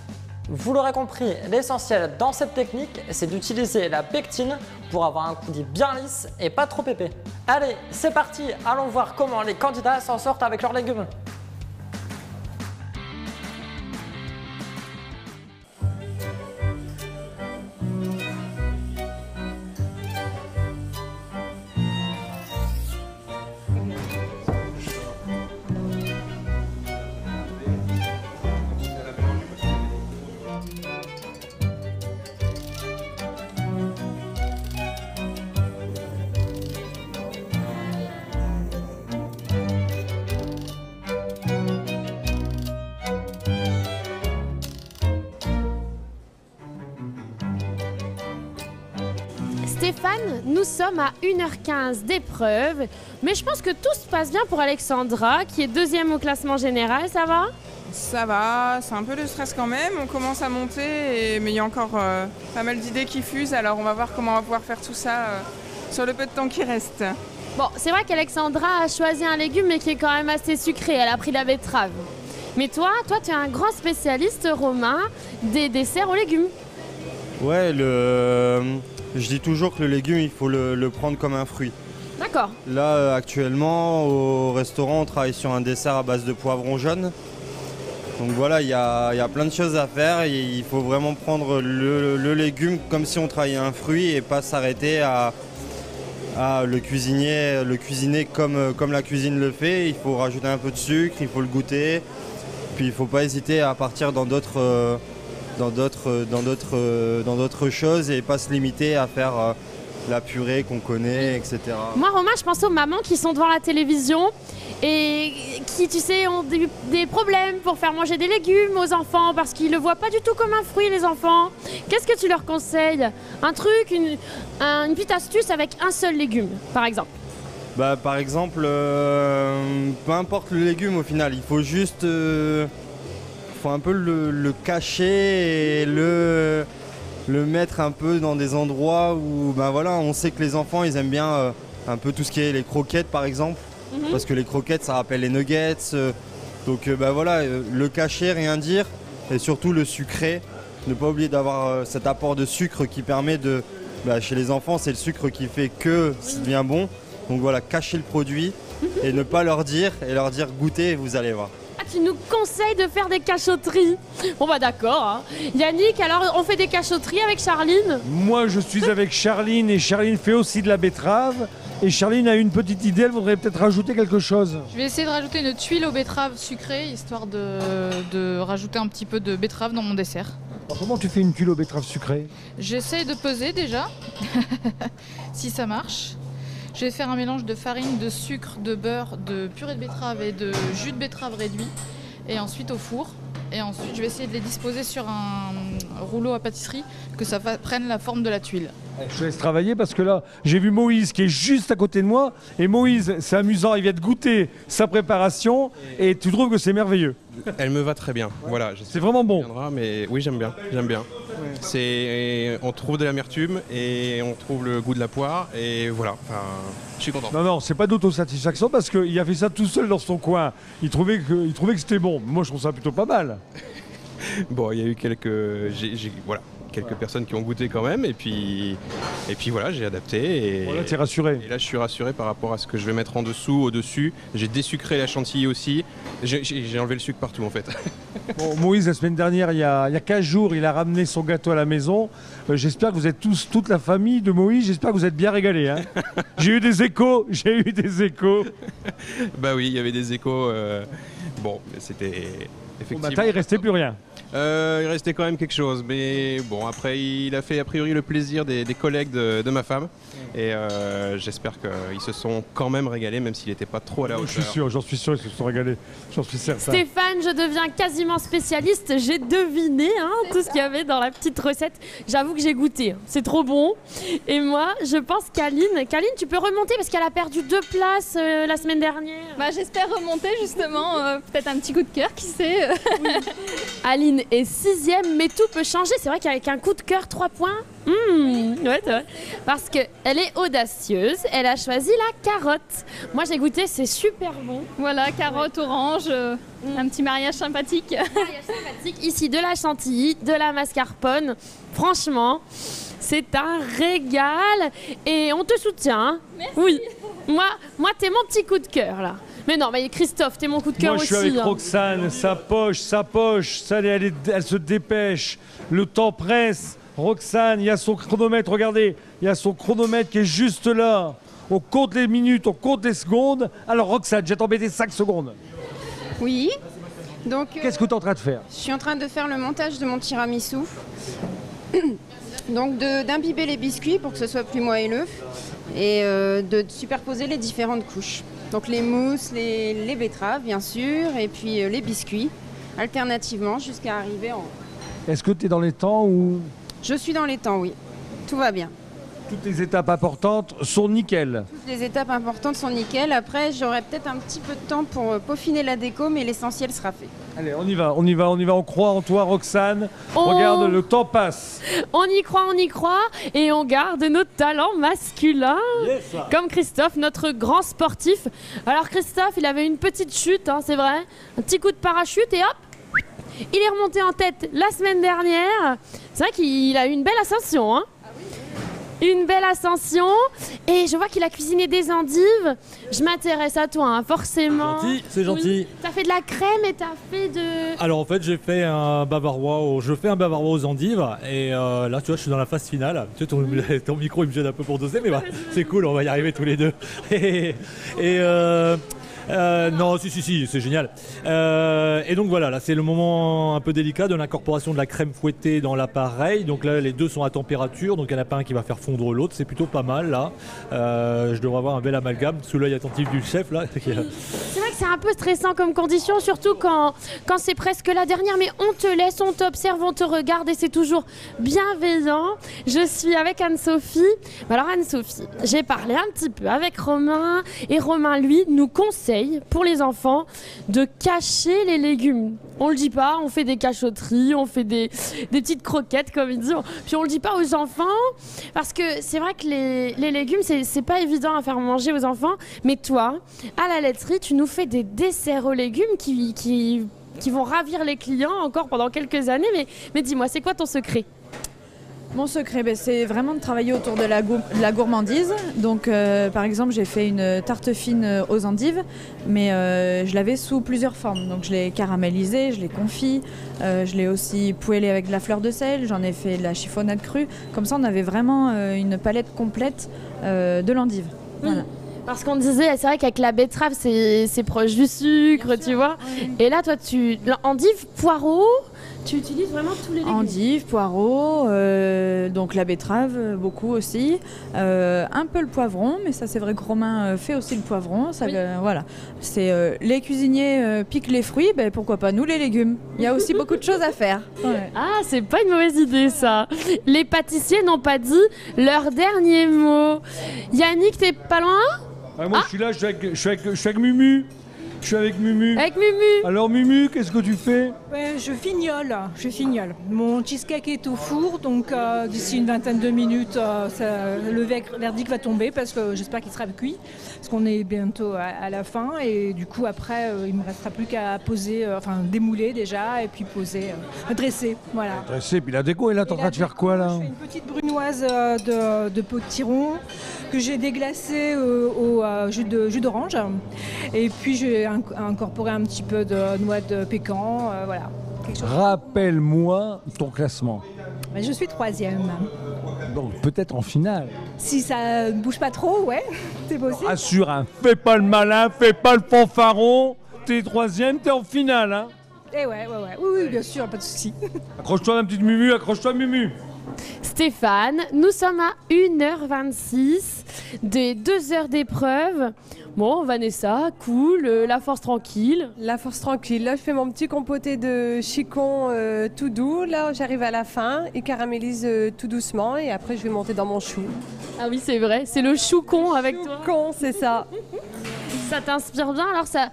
Vous l'aurez compris, l'essentiel dans cette technique, c'est d'utiliser la pectine pour avoir un coulis bien lisse et pas trop épais. Allez, c'est parti, allons voir comment les candidats s'en sortent avec leurs légumes. Stéphane, nous sommes à 1h15 d'épreuve, mais je pense que tout se passe bien pour Alexandra, qui est deuxième au classement général, ça va? Ça va, c'est un peu de stress quand même, on commence à monter, mais il y a encore pas mal d'idées qui fusent, alors on va voir comment on va pouvoir faire tout ça sur le peu de temps qui reste. Bon, c'est vrai qu'Alexandra a choisi un légume, mais qui est quand même assez sucré, elle a pris la betterave. Mais toi, tu es un grand spécialiste, Romain, des desserts aux légumes. Ouais, je dis toujours que le légume, il faut le prendre comme un fruit. D'accord. Là, actuellement, au restaurant, on travaille sur un dessert à base de poivrons jaunes. Donc voilà, il y a plein de choses à faire. Et il faut vraiment prendre le légume comme si on travaillait un fruit et pas s'arrêter à le cuisiner comme la cuisine le fait. Il faut rajouter un peu de sucre, il faut le goûter. Puis il ne faut pas hésiter à partir dans d'autres choses et pas se limiter à faire la purée qu'on connaît, etc. Moi, Romain, je pense aux mamans qui sont devant la télévision et qui, tu sais, ont des problèmes pour faire manger des légumes aux enfants parce qu'ils ne le voient pas du tout comme un fruit, les enfants. Qu'est-ce que tu leur conseilles? Un truc, une petite astuce avec un seul légume, par exemple? Bah, par exemple, peu importe le légume au final, il faut juste... faut un peu le cacher et le mettre un peu dans des endroits où ben voilà, on sait que les enfants ils aiment bien un peu tout ce qui est les croquettes par exemple, parce que les croquettes ça rappelle les nuggets, Donc voilà, le cacher, rien dire, et surtout le sucré. Ne pas oublier d'avoir cet apport de sucre qui permet de... chez les enfants, c'est le sucre qui fait que ça devient bon. Donc voilà, cacher le produit et ne pas leur dire, et leur dire goûtez et vous allez voir. Ah, tu nous conseilles de faire des cachotteries. Bon bah d'accord. Hein. Yannick, alors on fait des cachotteries avec Charline? Moi je suis avec Charline et Charline fait aussi de la betterave. Et Charline a une petite idée, elle voudrait peut-être rajouter quelque chose. Je vais essayer de rajouter une tuile aux betteraves sucrées, histoire de rajouter un petit peu de betterave dans mon dessert. Alors, comment tu fais une tuile aux betteraves sucrées? J'essaie de peser déjà, si ça marche. Je vais faire un mélange de farine, de sucre, de beurre, de purée de betterave et de jus de betterave réduit. Et ensuite au four. Et ensuite je vais essayer de les disposer sur un rouleau à pâtisserie, que ça prenne la forme de la tuile. Je te laisse travailler parce que là, j'ai vu Moïse qui est juste à côté de moi. Et Moïse, c'est amusant, il vient de goûter sa préparation et tu trouves que c'est merveilleux. Elle me va très bien. Voilà, c'est vraiment bon. Mais oui, j'aime bien. On trouve de l'amertume et on trouve le goût de la poire et voilà. Enfin, je suis content. Non, c'est pas d'autosatisfaction parce qu'il a fait ça tout seul dans son coin. Il trouvait que c'était bon. Moi, je trouve ça plutôt pas mal. Bon, il y a eu quelques personnes qui ont goûté quand même et puis voilà, j'ai adapté et voilà, t'es rassuré. Et là je suis rassuré par rapport à ce que je vais mettre en dessous, au-dessus. J'ai désucré la chantilly aussi, j'ai enlevé le sucre partout en fait. Bon, Moïse, la semaine dernière, il y a 15 jours, il a ramené son gâteau à la maison. J'espère que vous êtes toute la famille de Moïse, j'espère que vous êtes bien régalés. Hein. J'ai eu des échos. Bah oui, il y avait des échos. Bon, c'était... Bon, il restait plus rien. Il restait quand même quelque chose, mais bon, après il a fait a priori le plaisir des collègues de ma femme et j'espère qu'ils se sont quand même régalés, même s'il n'était pas trop à la hauteur. J'en suis sûr, ils se sont régalés, j'en suis certain. Stéphane, je deviens quasiment spécialiste, j'ai deviné tout ce qu'il y avait dans la petite recette. J'avoue que j'ai goûté, c'est trop bon. Et moi, je pense Kaline, tu peux remonter parce qu'elle a perdu 2 places la semaine dernière. Bah, j'espère remonter justement, peut-être un petit coup de cœur, qui sait. Oui. Aline est 6e, mais tout peut changer. C'est vrai qu'avec un coup de cœur, 3 points. Ouais, c'est vrai. Parce qu'elle est audacieuse, elle a choisi la carotte. Moi j'ai goûté, c'est super bon. Voilà, carotte, orange, un petit mariage sympathique. Ici de la chantilly, de la mascarpone. Franchement, c'est un régal. Et on te soutient. Hein. Merci. Oui. Moi t'es mon petit coup de cœur là. Mais non, mais Christophe, t'es mon coup de cœur aussi. Moi, je suis avec Roxane, sa poche, ça, elle se dépêche. Le temps presse. Roxane, il y a son chronomètre, regardez. Il y a son chronomètre qui est juste là. On compte les minutes, on compte les secondes. Alors, Roxane, j'ai t'embêté 5 secondes. Oui. Donc, qu'est-ce que tu es en train de faire? Je suis en train de faire le montage de mon tiramisu. Donc, d'imbiber les biscuits pour que ce soit plus moelleux et de superposer les différentes couches. Donc les mousses, les betteraves bien sûr, et puis les biscuits, alternativement jusqu'à arriver en... Est-ce que tu es dans les temps ou... Je suis dans les temps, oui. Tout va bien. Toutes les étapes importantes sont nickel. Toutes les étapes importantes sont nickel. Après, j'aurai peut-être un petit peu de temps pour peaufiner la déco, mais l'essentiel sera fait. Allez, on y va, on croit en toi, Roxane. Regarde, le temps passe. On y croit, et on garde nos talents masculins. Yes. Comme Christophe, notre grand sportif. Alors Christophe, il avait une petite chute, c'est vrai. Un petit coup de parachute et hop, il est remonté en tête la semaine dernière. C'est vrai qu'il a eu une belle ascension, Une belle ascension, et je vois qu'il a cuisiné des endives. Je m'intéresse à toi, forcément. C'est gentil. Oui. T'as fait de la crème et t'as fait de... Alors en fait, je fais un bavarois aux endives, et là tu vois, je suis dans la phase finale. Tu sais, ton micro il me gêne un peu pour doser, mais c'est cool, on va y arriver tous les deux. Non, si, c'est génial. Et donc voilà, là c'est le moment un peu délicat de l'incorporation de la crème fouettée dans l'appareil. Donc là, les deux sont à température, donc il n'y en a pas un qui va faire fondre l'autre. C'est plutôt pas mal là. Je devrais avoir un bel amalgame sous l'œil attentif du chef là. C'est vrai que c'est un peu stressant comme condition, surtout quand c'est presque la dernière. Mais on te laisse, on t'observe, on te regarde et c'est toujours bienveillant. Je suis avec Anne-Sophie. Alors Anne-Sophie, j'ai parlé un petit peu avec Romain, et Romain lui nous conseille pour les enfants de cacher les légumes. On le dit pas, on fait des cachotteries, on fait des petites croquettes comme ils disent, puis on le dit pas aux enfants parce que c'est vrai que les légumes c'est pas évident à faire manger aux enfants, mais toi à la laiterie tu nous fais des desserts aux légumes qui vont ravir les clients encore pendant quelques années. Mais dis-moi, c'est quoi ton secret ? Mon secret, c'est vraiment de travailler autour de la gourmandise. Donc, par exemple, j'ai fait une tarte fine aux endives, mais je l'avais sous plusieurs formes. Donc, je l'ai caramélisée, je l'ai confit, je l'ai aussi poêlée avec de la fleur de sel, j'en ai fait de la chiffonnade crue. Comme ça, on avait vraiment une palette complète de l'endive. Voilà. Parce qu'on disait, c'est vrai qu'avec la betterave, c'est proche du sucre, tu vois. Et là, toi, endive, poireau, tu utilises vraiment tous les légumes. Endive, poireau, donc la betterave, beaucoup aussi. Un peu le poivron, mais ça, c'est vrai que Romain fait aussi le poivron. Ça, voilà. Les cuisiniers piquent les fruits, pourquoi pas nous, les légumes. Il y a aussi beaucoup de choses à faire. Ouais. Ah, c'est pas une mauvaise idée, ça. Les pâtissiers n'ont pas dit leur dernier mot. Yannick, t'es pas loin ? Moi, je suis là, je suis avec Mumu. Je suis avec Mumu. Avec Mumu. Alors Mumu, qu'est-ce que tu fais ? Je fignole. Mon cheesecake est au four, donc d'ici une vingtaine de minutes, le verdict va tomber parce que j'espère qu'il sera cuit, parce qu'on est bientôt à la fin et du coup après il me restera plus qu'à poser, démouler déjà et puis poser, dresser, voilà. Dresser, puis la déco, et là t'es en train de faire quoi là ? Je fais une petite brunoise de potiron que j'ai déglacée au jus d'orange et puis j'ai incorporé un petit peu de noix de pécan, voilà. Rappelle-moi ton classement. Je suis 3e. Donc peut-être en finale. Si ça ne bouge pas trop, ouais, c'est possible. Assure, hein. Fais pas le malin, fais pas le fanfaron. T'es 3e, t'es en finale. Hein. Eh ouais. Oui, bien sûr, pas de souci. Accroche-toi ma petite Mumu, accroche-toi Mumu. Stéphane, nous sommes à 1h26 des 2 heures d'épreuve. Bon, Vanessa, cool, la force tranquille. La force tranquille. Là, je fais mon petit compoté de chicon tout doux. Là, j'arrive à la fin, il caramélise tout doucement et après, je vais monter dans mon chou. Ah oui, c'est vrai, c'est le choucon avec toi. Choucon, c'est ça. Ça t'inspire bien, alors ça,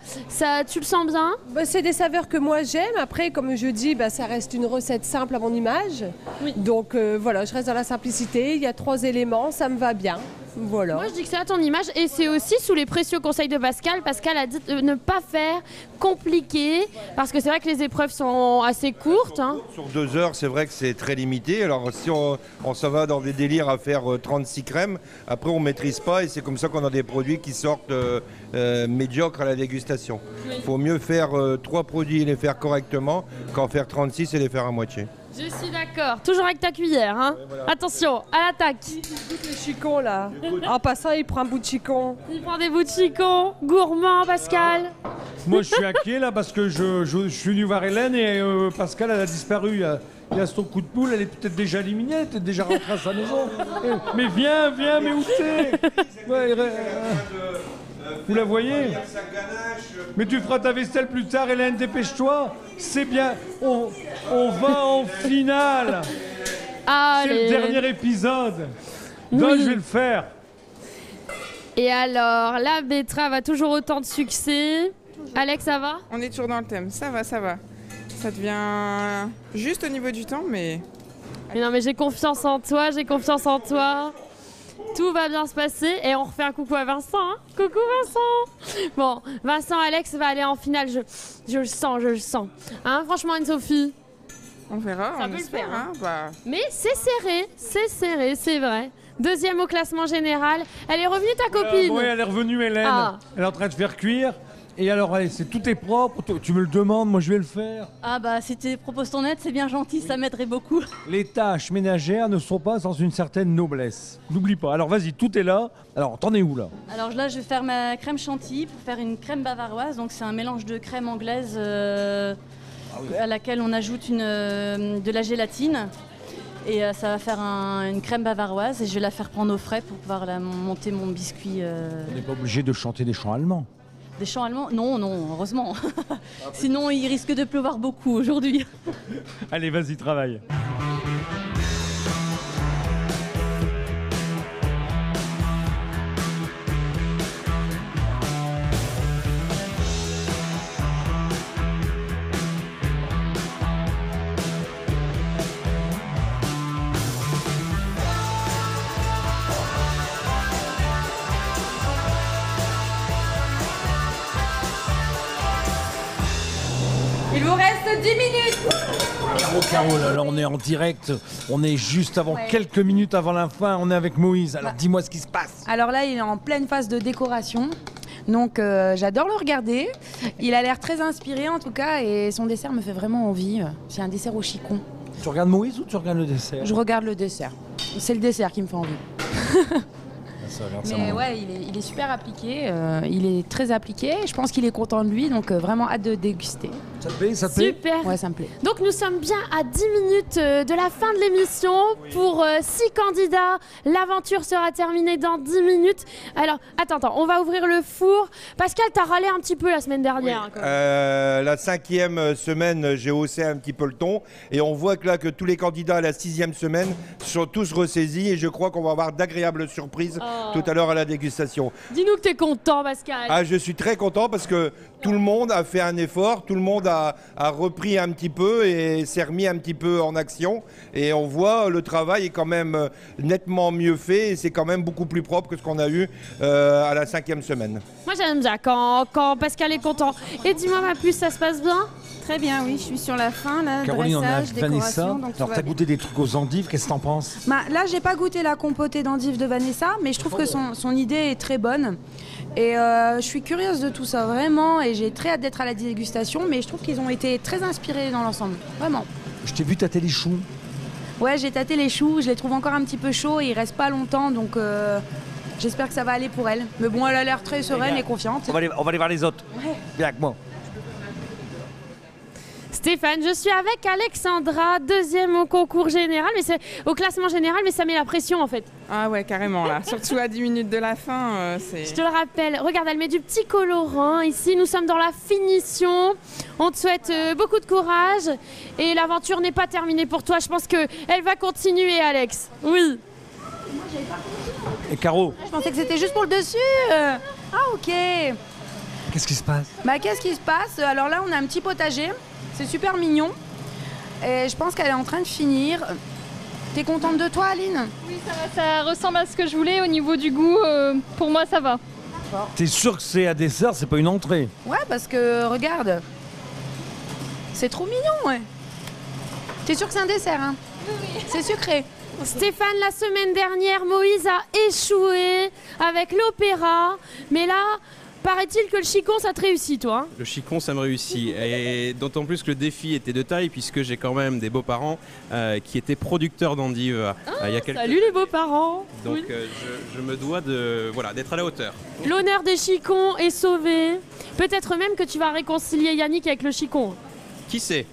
tu le sens bien ? C'est des saveurs que moi j'aime. Après, comme je dis, ça reste une recette simple à mon image. Oui. Donc voilà, je reste dans la simplicité. Il y a 3 éléments, ça me va bien. Voilà. Moi je dis que c'est à ton image et c'est aussi sous les précieux conseils de Pascal. Pascal a dit de ne pas faire compliqué parce que c'est vrai que les épreuves sont assez courtes. Hein. Sur 2 heures, c'est vrai que c'est très limité. Alors si on s'en va dans des délires à faire 36 crèmes, après on ne maîtrise pas et c'est comme ça qu'on a des produits qui sortent médiocres à la dégustation. Il faut mieux faire 3 produits et les faire correctement qu'en faire 36 et les faire à moitié. Je suis d'accord, toujours avec ta cuillère. Hein. Ouais, voilà. Attention, à l'attaque. Il goûte le chicon là. En passant, il prend un bout de chicon. Il prend des bouts de chicon. Gourmand, Pascal. Moi, je suis inquiet là parce que je suis venu voir Hélène et Pascal, elle a disparu. Il y a son coup de poule, elle est peut-être déjà éliminée, elle est peut-être déjà rentrée à sa maison. Mais viens, mais où t'es ? Vous la voyez ? Mais tu feras ta vaisselle plus tard, Hélène, dépêche-toi. C'est bien, on va en finale. Allez. C'est le dernier épisode. Donc je vais le faire. Et alors, la betterave a toujours autant de succès. Alex, ça va ? On est toujours dans le thème, ça va. Ça devient juste au niveau du temps, mais... Mais non, mais j'ai confiance en toi. Tout va bien se passer et on refait un coucou à Vincent. Hein. Coucou Vincent. Bon, Vincent, Alex va aller en finale. Je le sens. Hein, franchement, Anne-Sophie. On verra, ça on peut espère. Le faire. Hein. Mais c'est serré, c'est vrai. 2e au classement général. Elle est revenue ta copine ? Oui, elle est revenue, Hélène. Ah. Elle est en train de faire cuire. Et alors, allez, tout est propre, tu me le demandes, moi je vais le faire. Ah bah, si tu proposes ton aide, c'est bien gentil, ça m'aiderait beaucoup. Les tâches ménagères ne sont pas sans une certaine noblesse. N'oublie pas. Alors vas-y, tout est là. Alors, t'en es où là ? Alors là, je vais faire ma crème chantilly pour faire une crème bavaroise. Donc c'est un mélange de crème anglaise à laquelle on ajoute de la gélatine. Et ça va faire une crème bavaroise et je vais la faire prendre au frais pour pouvoir monter mon biscuit. On n'est pas obligé de chanter des chants allemands. Des chants allemands ? Non, heureusement. Sinon, il risque de pleuvoir beaucoup aujourd'hui. Allez, vas-y, travaille. reste 10 minutes. Caro, là, on est en direct, on est juste avant, quelques minutes avant la fin, on est avec Moïse. Alors dis-moi ce qui se passe. Alors là, il est en pleine phase de décoration. Donc j'adore le regarder. Il a l'air très inspiré en tout cas et son dessert me fait vraiment envie. C'est un dessert au chicon. Tu regardes Moïse ou tu regardes le dessert? Je regarde le dessert. C'est le dessert qui me fait envie. Mais ouais, il est super appliqué, il est très appliqué, je pense qu'il est content de lui, donc vraiment hâte de déguster. Ça te plaît? Ça te plaît? Super. Ouais, ça me plaît. Donc nous sommes bien à 10 minutes de la fin de l'émission. Pour 6 candidats, l'aventure sera terminée dans 10 minutes. Alors, attends, on va ouvrir le four. Pascal, t'as râlé un petit peu la semaine dernière. Oui. La 5e semaine, j'ai haussé un petit peu le ton. Et on voit que là, que tous les candidats à la 6e semaine sont tous ressaisis. Et je crois qu'on va avoir d'agréables surprises tout à l'heure à la dégustation. Dis-nous que t'es content, Pascal. Ah, je suis très content parce que tout le monde a fait un effort, tout le monde a repris un petit peu et s'est remis un petit peu en action. Et on voit le travail est quand même nettement mieux fait et c'est quand même beaucoup plus propre que ce qu'on a eu à la 5e semaine. Moi j'aime bien quand Pascal est content. Et dis-moi ma puce, ça se passe bien? Très bien, oui, je suis sur la fin, là, Caroline, on est dressage, avec Vanessa. décoration. Donc Alors t'as goûté des trucs aux endives, qu'est-ce que t'en penses? Là, j'ai pas goûté la compotée d'endives de Vanessa, mais je trouve que son idée est très bonne. Et je suis curieuse de tout ça, vraiment, et j'ai très hâte d'être à la dégustation, mais je trouve qu'ils ont été très inspirés dans l'ensemble, vraiment. Je t'ai vu tâter les choux. Ouais, j'ai tâté les choux, je les trouve encore un petit peu chauds et ils restent pas longtemps, donc j'espère que ça va aller pour elle. Mais bon, elle a l'air très sereine et confiante. On va aller voir les autres. Ouais. Viens avec moi. Stéphane, je suis avec Alexandra, deuxième au concours général, mais c'est au classement général, mais ça met la pression en fait. Ah ouais, carrément là. Surtout à 10 minutes de la fin, c'est... Je te le rappelle, regarde, elle met du petit colorant ici, nous sommes dans la finition. On te souhaite beaucoup de courage et l'aventure n'est pas terminée pour toi, je pense qu'elle va continuer, Alex. Oui. Et Caro? Je pensais que c'était juste pour le dessus. Ah ok. Qu'est-ce qui se passe? Qu'est-ce qui se passe? Alors là, on a un petit potager. C'est super mignon. Et je pense qu'elle est en train de finir. T'es contente de toi, Aline? Oui, ça va, ça ressemble à ce que je voulais au niveau du goût. Pour moi, ça va. T'es sûr que c'est un dessert, c'est pas une entrée? Ouais, parce que regarde. C'est trop mignon, ouais. T'es sûr que c'est un dessert, hein? Oui. C'est sucré. Stéphane, la semaine dernière, Moïse a échoué avec l'opéra. Mais là, paraît-il que le chicon, ça te réussit, toi? Le chicon, ça me réussit. Et d'autant plus que le défi était de taille, puisque j'ai quand même des beaux-parents qui étaient producteurs d'endives il y a quelques... Salut les beaux-parents. Donc Oui. je me dois d'être à la hauteur. L'honneur des chicons est sauvé. Peut-être même que tu vas réconcilier Yannick avec le chicon. Qui sait?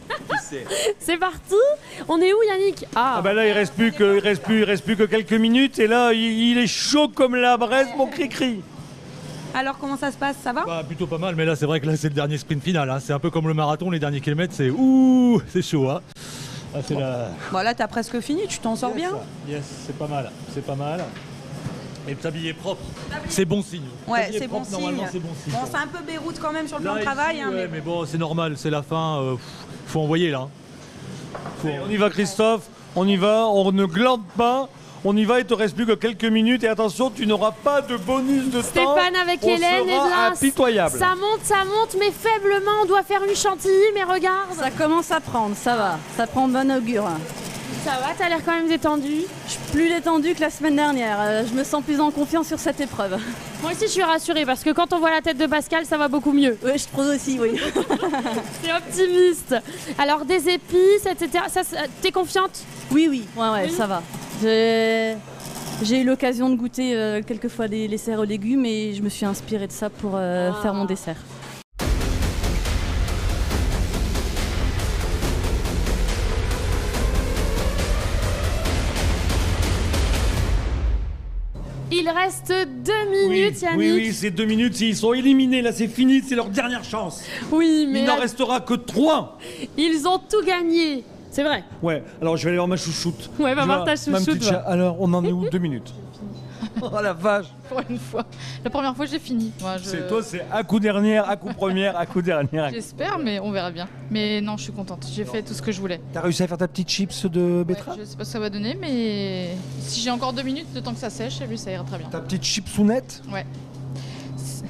C'est parti. On est où, Yannick? Ah bah là il reste plus que quelques minutes et là il est chaud comme la braise, mon cri-cri. Alors comment ça se passe? Ça va? Bah, plutôt pas mal, mais là c'est vrai que là c'est le dernier sprint final. Hein. C'est un peu comme le marathon, les derniers kilomètres, c'est ouh, c'est chaud. Hein. Ah, c'est la... Bon là t'as presque fini, tu t'en sors bien? Yes, c'est pas mal, c'est pas mal. Et le tablier propre, c'est bon signe. Ouais, Tablier c'est bon propre, signe. normalement, c'est bon signe. Bon, c'est un peu Beyrouth quand même sur le plan Là, de travail. ici, hein, ouais, mais bon, c'est normal, c'est la fin. Faut envoyer là. Allez, on y va Christophe, on y va, on ne glande pas. On y va, il te reste plus que quelques minutes et attention, tu n'auras pas de bonus de temps. Stéphane avec on Hélène, sera et là, impitoyable. ça monte, mais faiblement. On doit faire une chantilly, mais regarde. Ça commence à prendre, ça va. Ça prend de bon augure. Ça va, t'as l'air quand même détendu. Je suis plus détendue que la semaine dernière. Je me sens plus en confiance sur cette épreuve. Moi aussi, je suis rassurée parce que quand on voit la tête de Pascal, ça va beaucoup mieux. Oui, je trouve aussi, oui. C'est optimiste. Alors, des épices, etc. T'es confiante? Oui, ouais, ça va. J'ai eu l'occasion de goûter quelques fois des desserts aux légumes et je me suis inspirée de ça pour faire mon dessert. Il reste 2 minutes, Yannick. Oui, c'est 2 minutes. Ils sont éliminés, là, c'est fini, c'est leur dernière chance. Oui, mais il n'en restera que 3. Ils ont tout gagné. C'est vrai. Ouais, alors je vais aller voir ma chouchoute. Ouais, va Je voir ta ma chouchoute, petite va. Alors, on en est où? 2 minutes. Oh la vache. Pour une fois. La première fois, j'ai fini. Moi, Toi, c'est à coup dernière, à coup première, à coup dernière. J'espère, mais on verra bien. Mais non, je suis contente. J'ai fait tout ce que je voulais. T'as réussi à faire ta petite chips de betterave? Je sais pas ce que ça va donner, mais si j'ai encore 2 minutes, le temps que ça sèche, et puis ça ira très bien. Ta petite chipsounette? Ouais.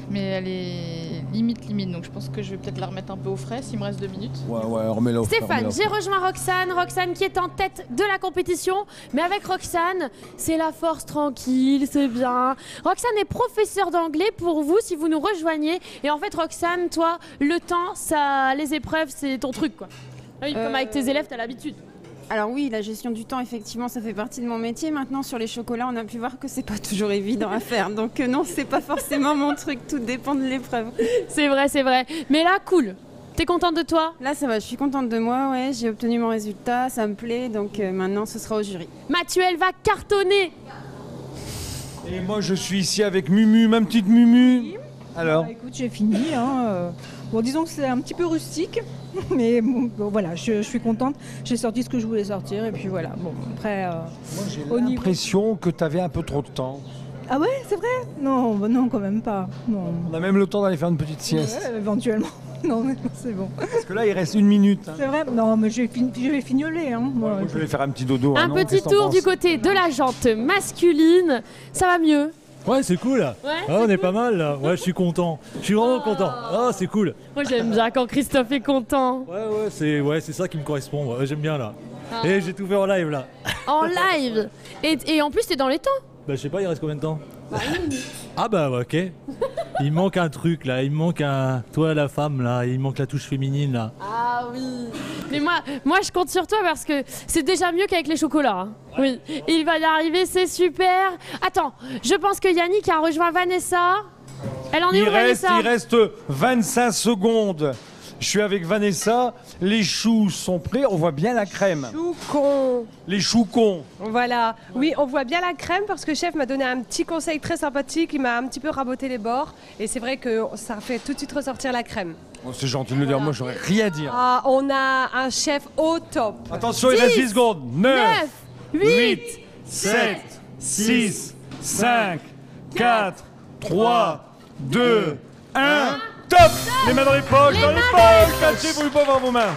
mais elle est limite, donc je pense que je vais peut-être la remettre un peu au frais s'il me reste 2 minutes. Ouais, remets-la au frais, Stéphane, j'ai rejoint Roxane qui est en tête de la compétition, mais avec Roxane, c'est la force tranquille, c'est bien. Roxane est professeure d'anglais pour vous si vous nous rejoignez, et en fait Roxane, toi, le temps, les épreuves, c'est ton truc quoi. Oui, comme avec tes élèves, t'as l'habitude. Alors oui, la gestion du temps, effectivement, ça fait partie de mon métier. Maintenant, sur les chocolats, on a pu voir que c'est pas toujours évident à faire. Donc non, c'est pas forcément mon truc. Tout dépend de l'épreuve. C'est vrai. Mais là, cool. T'es contente de toi? Là, ça va. Je suis contente de moi. Ouais, j'ai obtenu mon résultat. Ça me plaît. Donc maintenant, ce sera au jury. Mathieu, elle va cartonner. Et moi, je suis ici avec Mumu, ma petite Mumu. Oui. Alors écoute, j'ai fini. Bon, disons que c'est un petit peu rustique. Mais bon, voilà, je suis contente. J'ai sorti ce que je voulais sortir et puis voilà. Bon, après. Moi, j'ai l'impression que tu avais un peu trop de temps. Ah ouais, c'est vrai? Non, quand même pas. Non. On a même le temps d'aller faire une petite sieste. Ouais, éventuellement. Non, mais c'est bon. Parce que là, il reste 1 minute. C'est vrai? Non, mais je vais fignoler. Moi, je vais faire un petit dodo. Un petit tour du côté de la jante masculine. Ça va mieux? Ouais, c'est cool. On est pas mal là. Ouais, je suis content. Je suis vraiment content. Ah, c'est cool. Moi, j'aime bien quand Christophe est content. Ouais, c'est ça qui me correspond. Ouais, j'aime bien là. Et j'ai tout fait en live là. En live. Et en plus, t'es dans les temps. Bah, je sais pas, il reste combien de temps? Ah bah ok. Il manque un truc là, il manque toi la femme là, il manque la touche féminine là. Ah oui. Mais moi je compte sur toi parce que c'est déjà mieux qu'avec les chocolats. Hein. Oui, il va y arriver, c'est super. Attends, je pense que Yannick a rejoint Vanessa. Elle en est où Vanessa? Il reste 25 secondes. Je suis avec Vanessa, les choux sont prêts, on voit bien la crème. Choucon. Les choucons. Voilà, oui, on voit bien la crème parce que le chef m'a donné un petit conseil très sympathique, il m'a un petit peu raboté les bords et c'est vrai que ça fait tout de suite ressortir la crème. Oh, c'est gentil de le dire, moi j'aurais rien à dire. Ah, on a un chef au top. Attention, il reste 10 secondes. 9, 8, 7, 6, 5, 4, 3, 2, 1... Top! Les mains dans les poches, dans les poches! Cachez-vous le pauvre dans vos mains!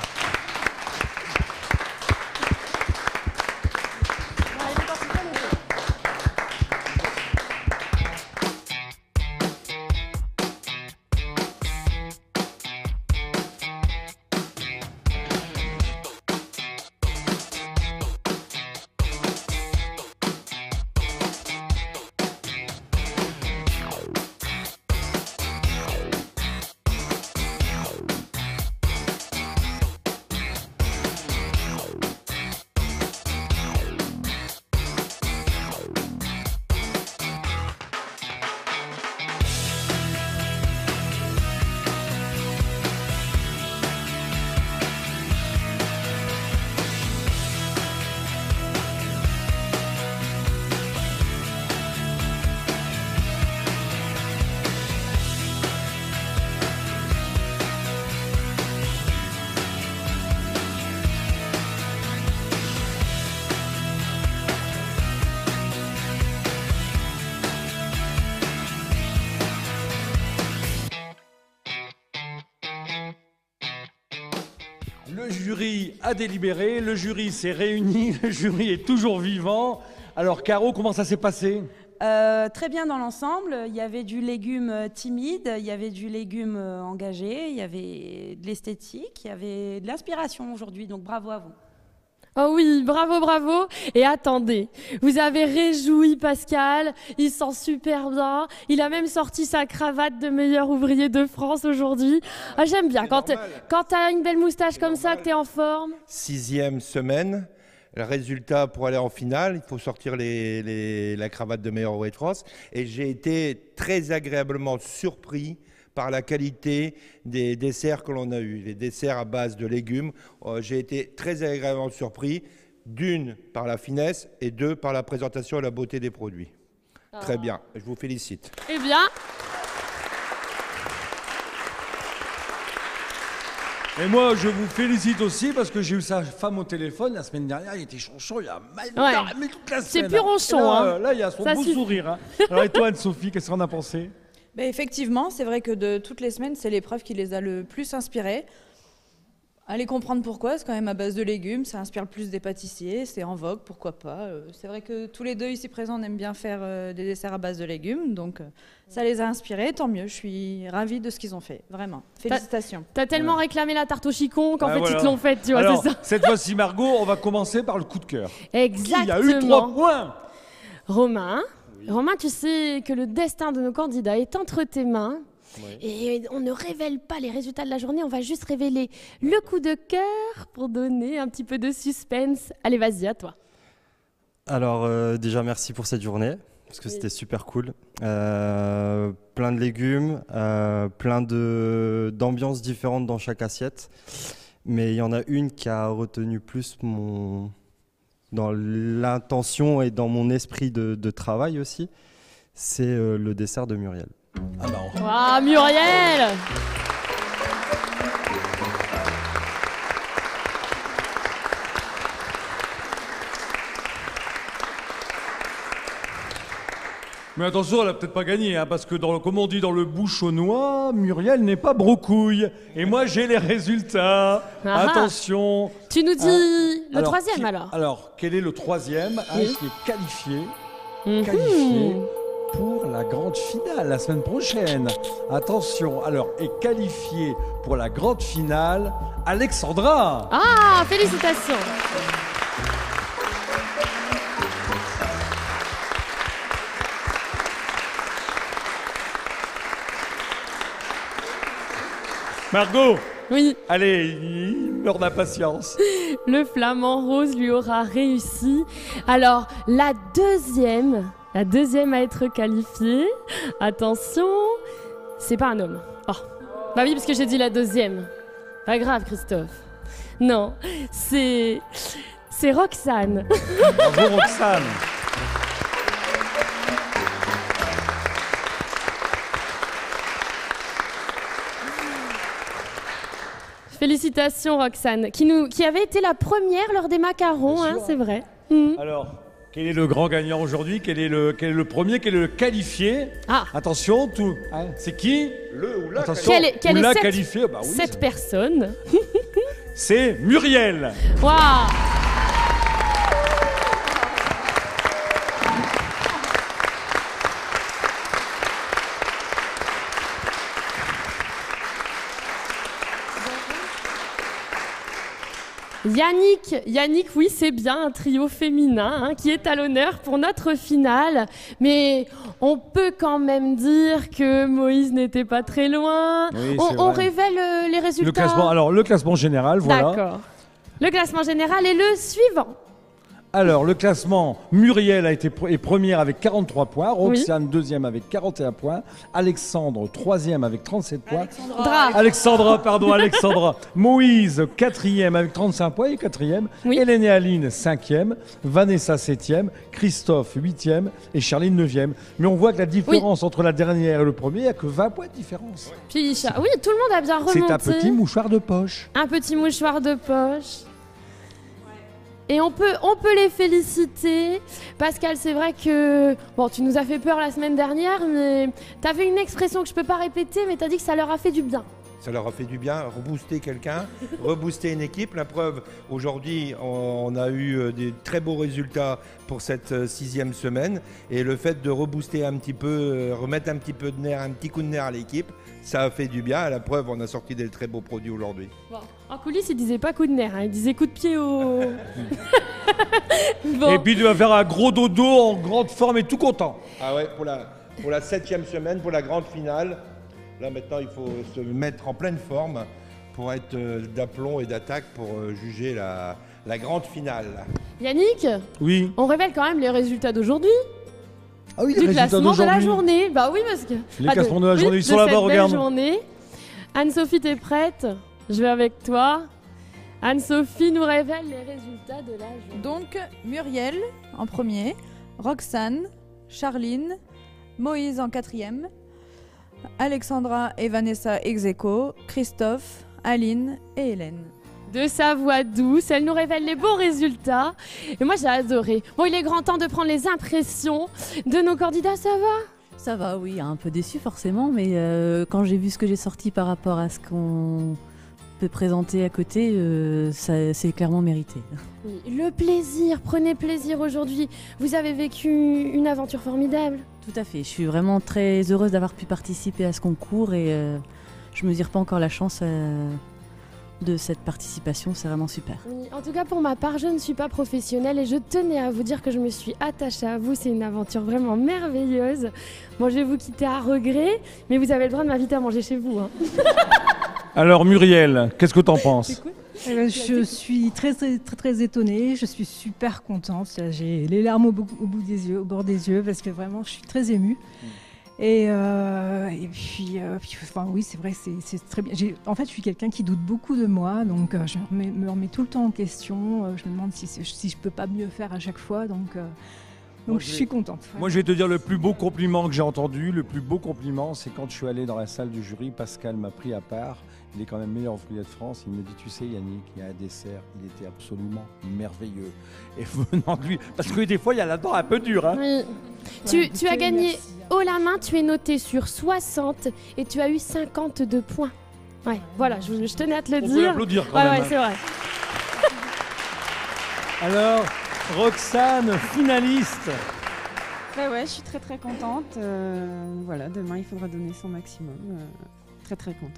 Le jury a délibéré, le jury s'est réuni, le jury est toujours vivant. Alors Caro, comment ça s'est passé? Très bien dans l'ensemble. Il y avait du légume timide, il y avait du légume engagé, il y avait de l'esthétique, il y avait de l'inspiration aujourd'hui. Donc bravo à vous. Oh oui, bravo. Et attendez, vous avez réjoui Pascal, il sent super bien. Il a même sorti sa cravate de meilleur ouvrier de France aujourd'hui. Ah, j'aime bien quand t'as une belle moustache comme ça, que t'es en forme. 6e semaine. Le résultat pour aller en finale, il faut sortir la cravate de meilleur ouvrier de France. Et j'ai été très agréablement surpris par la qualité des desserts que l'on a eus. Les desserts à base de légumes, j'ai été très agréablement surpris, d'une par la finesse et deux par la présentation et la beauté des produits. Très bien, je vous félicite. Eh bien... Et moi, je vous félicite aussi parce que j'ai eu sa femme au téléphone la semaine dernière. Il était chonchon, il a mal mais toute la semaine. C'est plus ronchon. Là, il y a son beau sourire. Hein. Alors, et toi, Anne-Sophie, qu'est-ce qu'on a pensé? Effectivement, c'est vrai que de toutes les semaines, c'est l'épreuve qui les a le plus inspirés. Allez comprendre pourquoi, c'est quand même à base de légumes, ça inspire le plus des pâtissiers, c'est en vogue, pourquoi pas. C'est vrai que tous les deux ici présents on aime bien faire des desserts à base de légumes, donc ça les a inspirés, tant mieux, je suis ravie de ce qu'ils ont fait, vraiment. Félicitations. T'as tellement réclamé la tarte au chicon qu'en fait voilà. ils te l'ont faite, tu vois, Alors, c'est ça. cette fois-ci, Margot, on va commencer par le coup de cœur. Exactement. Qui a eu 3 points? Romain, Romain, tu sais que le destin de nos candidats est entre tes mains. Oui. Et on ne révèle pas les résultats de la journée, on va juste révéler le coup de cœur pour donner un petit peu de suspense. Allez, vas-y, à toi. Alors déjà merci pour cette journée, parce que c'était super cool. Plein de légumes, plein d'ambiances différentes dans chaque assiette. Mais il y en a une qui a retenu plus dans l'intention et dans mon esprit de travail aussi. C'est le dessert de Muriel. Ah, Muriel! Mais attention, elle a peut-être pas gagné, hein, parce que comme on dit dans le bouchonnois, Muriel n'est pas brocouille. Et moi, j'ai les résultats. Ah. Attention. Tu nous dis le Alors, troisième alors. Alors, quel est le troisième Oui. qui est qualifié Mhm. pour la grande finale la semaine prochaine? Attention, alors, est qualifié pour la grande finale Alexandra. Ah, félicitations! Margot. Oui. Allez, il meurt d'impatience. Le flamant rose lui aura réussi. Alors, la deuxième à être qualifiée, attention, c'est pas un homme. Oh. Bah oui, parce que j'ai dit la deuxième. Pas grave, Christophe. Non, c'est Roxane. Bravo, Roxane. Félicitations, Roxane, qui avait été la première lors des macarons, hein, c'est vrai. Mhm. Alors, quel est le grand gagnant aujourd'hui? Quel est le premier? Quel est le qualifié? Ah. Attention, tout. Hein, c'est qui? Le ou la Attention, qualifié. quelle est cette, qualifié? Bah oui, cette personne? c'est Muriel. Waouh! Yannick, oui, c'est bien un trio féminin hein, qui est à l'honneur pour notre finale. Mais on peut quand même dire que Moïse n'était pas très loin. Oui, on révèle les résultats. Le classement général, voilà. D'accord. Le classement général est le suivant. Alors, le classement, Muriel est première avec 43 points, Roxane deuxième avec 41 points, Alexandre troisième avec 37 points, Alexandra, Moïse quatrième avec 35 points et quatrième, Hélène et Aline cinquième, Vanessa septième, Christophe huitième et Charline neuvième. Mais on voit que la différence entre la dernière et le premier, il n'y a que 20 points de différence. Puis, oui, tout le monde a bien remonté. C'est un petit mouchoir de poche. Un petit mouchoir de poche. Et on peut les féliciter. Pascal, c'est vrai que bon, tu nous as fait peur la semaine dernière, mais tu avais une expression que je peux pas répéter, mais tu as dit que ça leur a fait du bien. Ça leur a fait du bien, rebooster quelqu'un, rebooster une équipe. La preuve, aujourd'hui, on a eu des très beaux résultats pour cette 6e semaine. Et le fait de rebooster un petit peu, remettre un petit peu de nerf, un petit coup de nerf à l'équipe, ça a fait du bien. La preuve, on a sorti des très beaux produits aujourd'hui. Bon. En coulisses, il disait pas coup de nerf, hein, il disait coup de pied au... Bon. Et puis tu vas faire un gros dodo en grande forme et tout content. Ah ouais, pour la 7e semaine, pour la grande finale. Là maintenant, il faut se mettre en pleine forme pour être d'aplomb et d'attaque pour juger la grande finale. Yannick, oui. On révèle quand même les résultats d'aujourd'hui. Ah oui, du classement de la journée. Bah oui, parce que... Les classements de la journée, ils sont là-bas, regarde. Anne-Sophie, t'es prête? Je vais avec toi. Anne-Sophie nous révèle les résultats de la journée. Donc, Muriel en premier, Roxane, Charline, Moïse en quatrième, Alexandra et Vanessa ex aequo, Christophe, Aline et Hélène. De sa voix douce, elle nous révèle les beaux résultats. Et moi, j'ai adoré. Bon, il est grand temps de prendre les impressions de nos candidats, ça va? Ça va, oui, un peu déçu forcément, mais quand j'ai vu ce que j'ai sorti par rapport à ce qu'on peut présenter à côté, c'est clairement mérité. Oui, le plaisir, prenez plaisir aujourd'hui. Vous avez vécu une aventure formidable. Tout à fait, je suis vraiment très heureuse d'avoir pu participer à ce concours et je ne mesure pas encore la chance de cette participation, c'est vraiment super. Oui, en tout cas, pour ma part, je ne suis pas professionnelle et je tenais à vous dire que je me suis attachée à vous. C'est une aventure vraiment merveilleuse. Bon, je vais vous quitter à regret, mais vous avez le droit de m'inviter à manger chez vous. Hein. Alors Muriel, qu'est-ce que t'en penses? Je suis très étonnée, je suis super contente. J'ai les larmes au bout des yeux, au bord des yeux, parce que vraiment, je suis très émue. Et puis, enfin, oui, c'est vrai, c'est très bien. En fait, je suis quelqu'un qui doute beaucoup de moi, donc je me remets tout le temps en question. Je me demande si je peux pas mieux faire à chaque fois, donc je suis contente. Moi, je vais te dire le plus beau compliment que j'ai entendu. Le plus beau compliment, c'est quand je suis allé dans la salle du jury. Pascal m'a pris à part. Il est quand même meilleur ouvrier de France. Il me dit, tu sais Yannick, il y a un dessert, il était absolument merveilleux. Et venant de lui, parce que des fois, il y a là-dedans un peu dur. Hein. Oui. Tu as gagné haut la main, tu es noté sur 60 et tu as eu 52 points. Ouais, voilà, je tenais à te le dire. On peut l'applaudir quand même. Ouais, c'est vrai. Alors, Roxane, finaliste. Ouais, je suis très contente. Voilà, demain, il faudra donner son maximum. Très contente.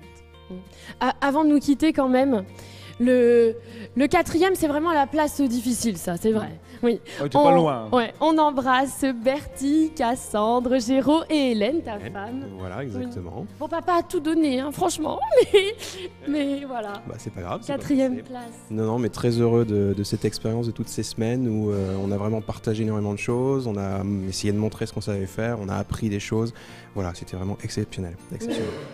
Avant de nous quitter quand même, le 4e, c'est vraiment la place difficile, ça, c'est vrai. Oui. Ouais, t'es pas loin. Ouais, on embrasse Bertie, Cassandre, Géraud et Hélène, ta femme. Voilà, exactement. Oui. Bon, papa a tout donné, hein, franchement, mais voilà. Bah, c'est pas grave. 4e place. Non, mais très heureux de cette expérience de toutes ces semaines où on a vraiment partagé énormément de choses, on a essayé de montrer ce qu'on savait faire, on a appris des choses. Voilà, c'était vraiment exceptionnel.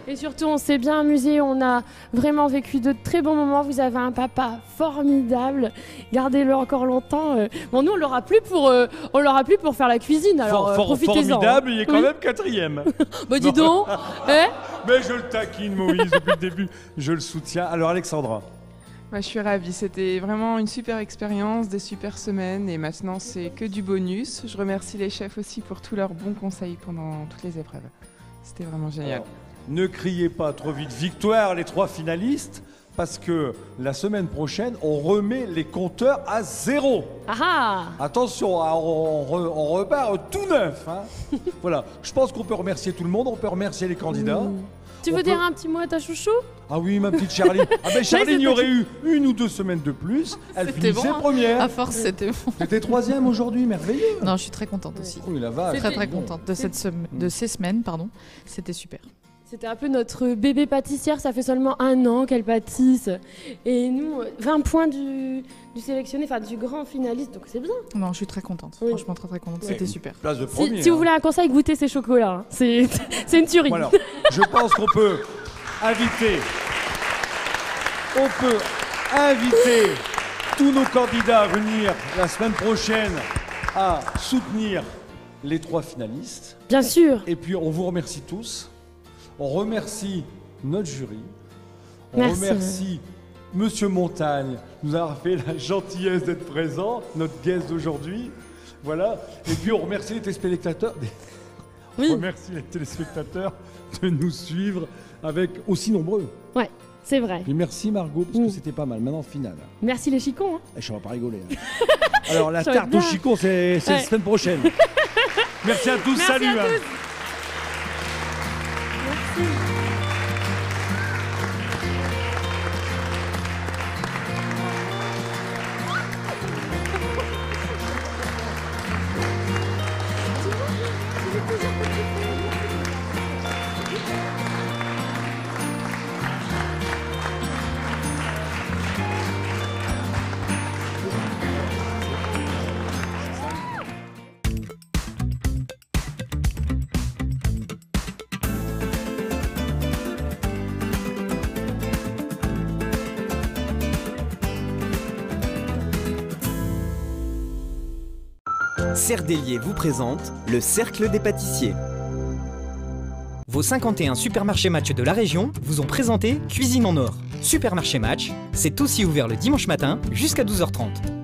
Et surtout, on s'est bien amusé, on a vraiment vécu de très bons moments. Vous avez un papa formidable, gardez-le encore longtemps. Bon, nous, on l'aura plus pour faire la cuisine, alors profitez-en. Formidable, il est quand même 4e. Bah dis donc. Mais je le taquine, Moïse, depuis le début. Je le soutiens. Alors Alexandra. Je suis ravie, c'était vraiment une super expérience, des super semaines et maintenant c'est que du bonus. Je remercie les chefs aussi pour tous leurs bons conseils pendant toutes les épreuves. C'était vraiment génial. Alors, ne criez pas trop vite victoire les 3 finalistes parce que la semaine prochaine on remet les compteurs à 0. Ah. Attention, on repart tout neuf. Hein. Voilà, je pense qu'on peut remercier tout le monde, on peut remercier les candidats. Tu veux dire un petit mot à ta chouchou? Ah oui, ma petite Charline. Ah ben Charline, il y aurait eu 1 ou 2 semaines de plus. Elle finissait première. À force, c'était bon. C'était 3e aujourd'hui, merveilleux. Non, je suis très contente aussi. Oui, la vache. Très contente de ces semaines, pardon. C'était super. C'était un peu notre bébé pâtissière, ça fait seulement 1 an qu'elle pâtisse. Et nous, 20 points du sélectionné, enfin du grand finaliste, donc c'est bien. Non, je suis très contente, franchement très contente, c'était super. Place de premier, si vous voulez un conseil, goûtez ces chocolats, hein. C'est une tuerie. Voilà. Je pense qu'on peut inviter tous nos candidats à venir la semaine prochaine à soutenir les 3 finalistes. Bien sûr. Et puis on vous remercie tous. On remercie notre jury. On Merci. remercie Monsieur Montagne, nous avoir fait la gentillesse d'être présent, notre guest d'aujourd'hui. Voilà. Et puis on remercie les téléspectateurs. On remercie les téléspectateurs de nous suivre avec aussi nombreux. Ouais, c'est vrai. Et merci Margot, parce que c'était pas mal. Maintenant, finale. Merci les chicons. Hein. Je ne vais pas rigoler. Hein. Alors la tarte aux chicons, c'est la semaine prochaine. Merci à tous, merci salut. À tous. Merci. Cerdelier vous présente le Cercle des pâtissiers. Vos 51 supermarchés Match de la région vous ont présenté Cuisine en Or. Supermarché Match, c'est aussi ouvert le dimanche matin jusqu'à 12h30.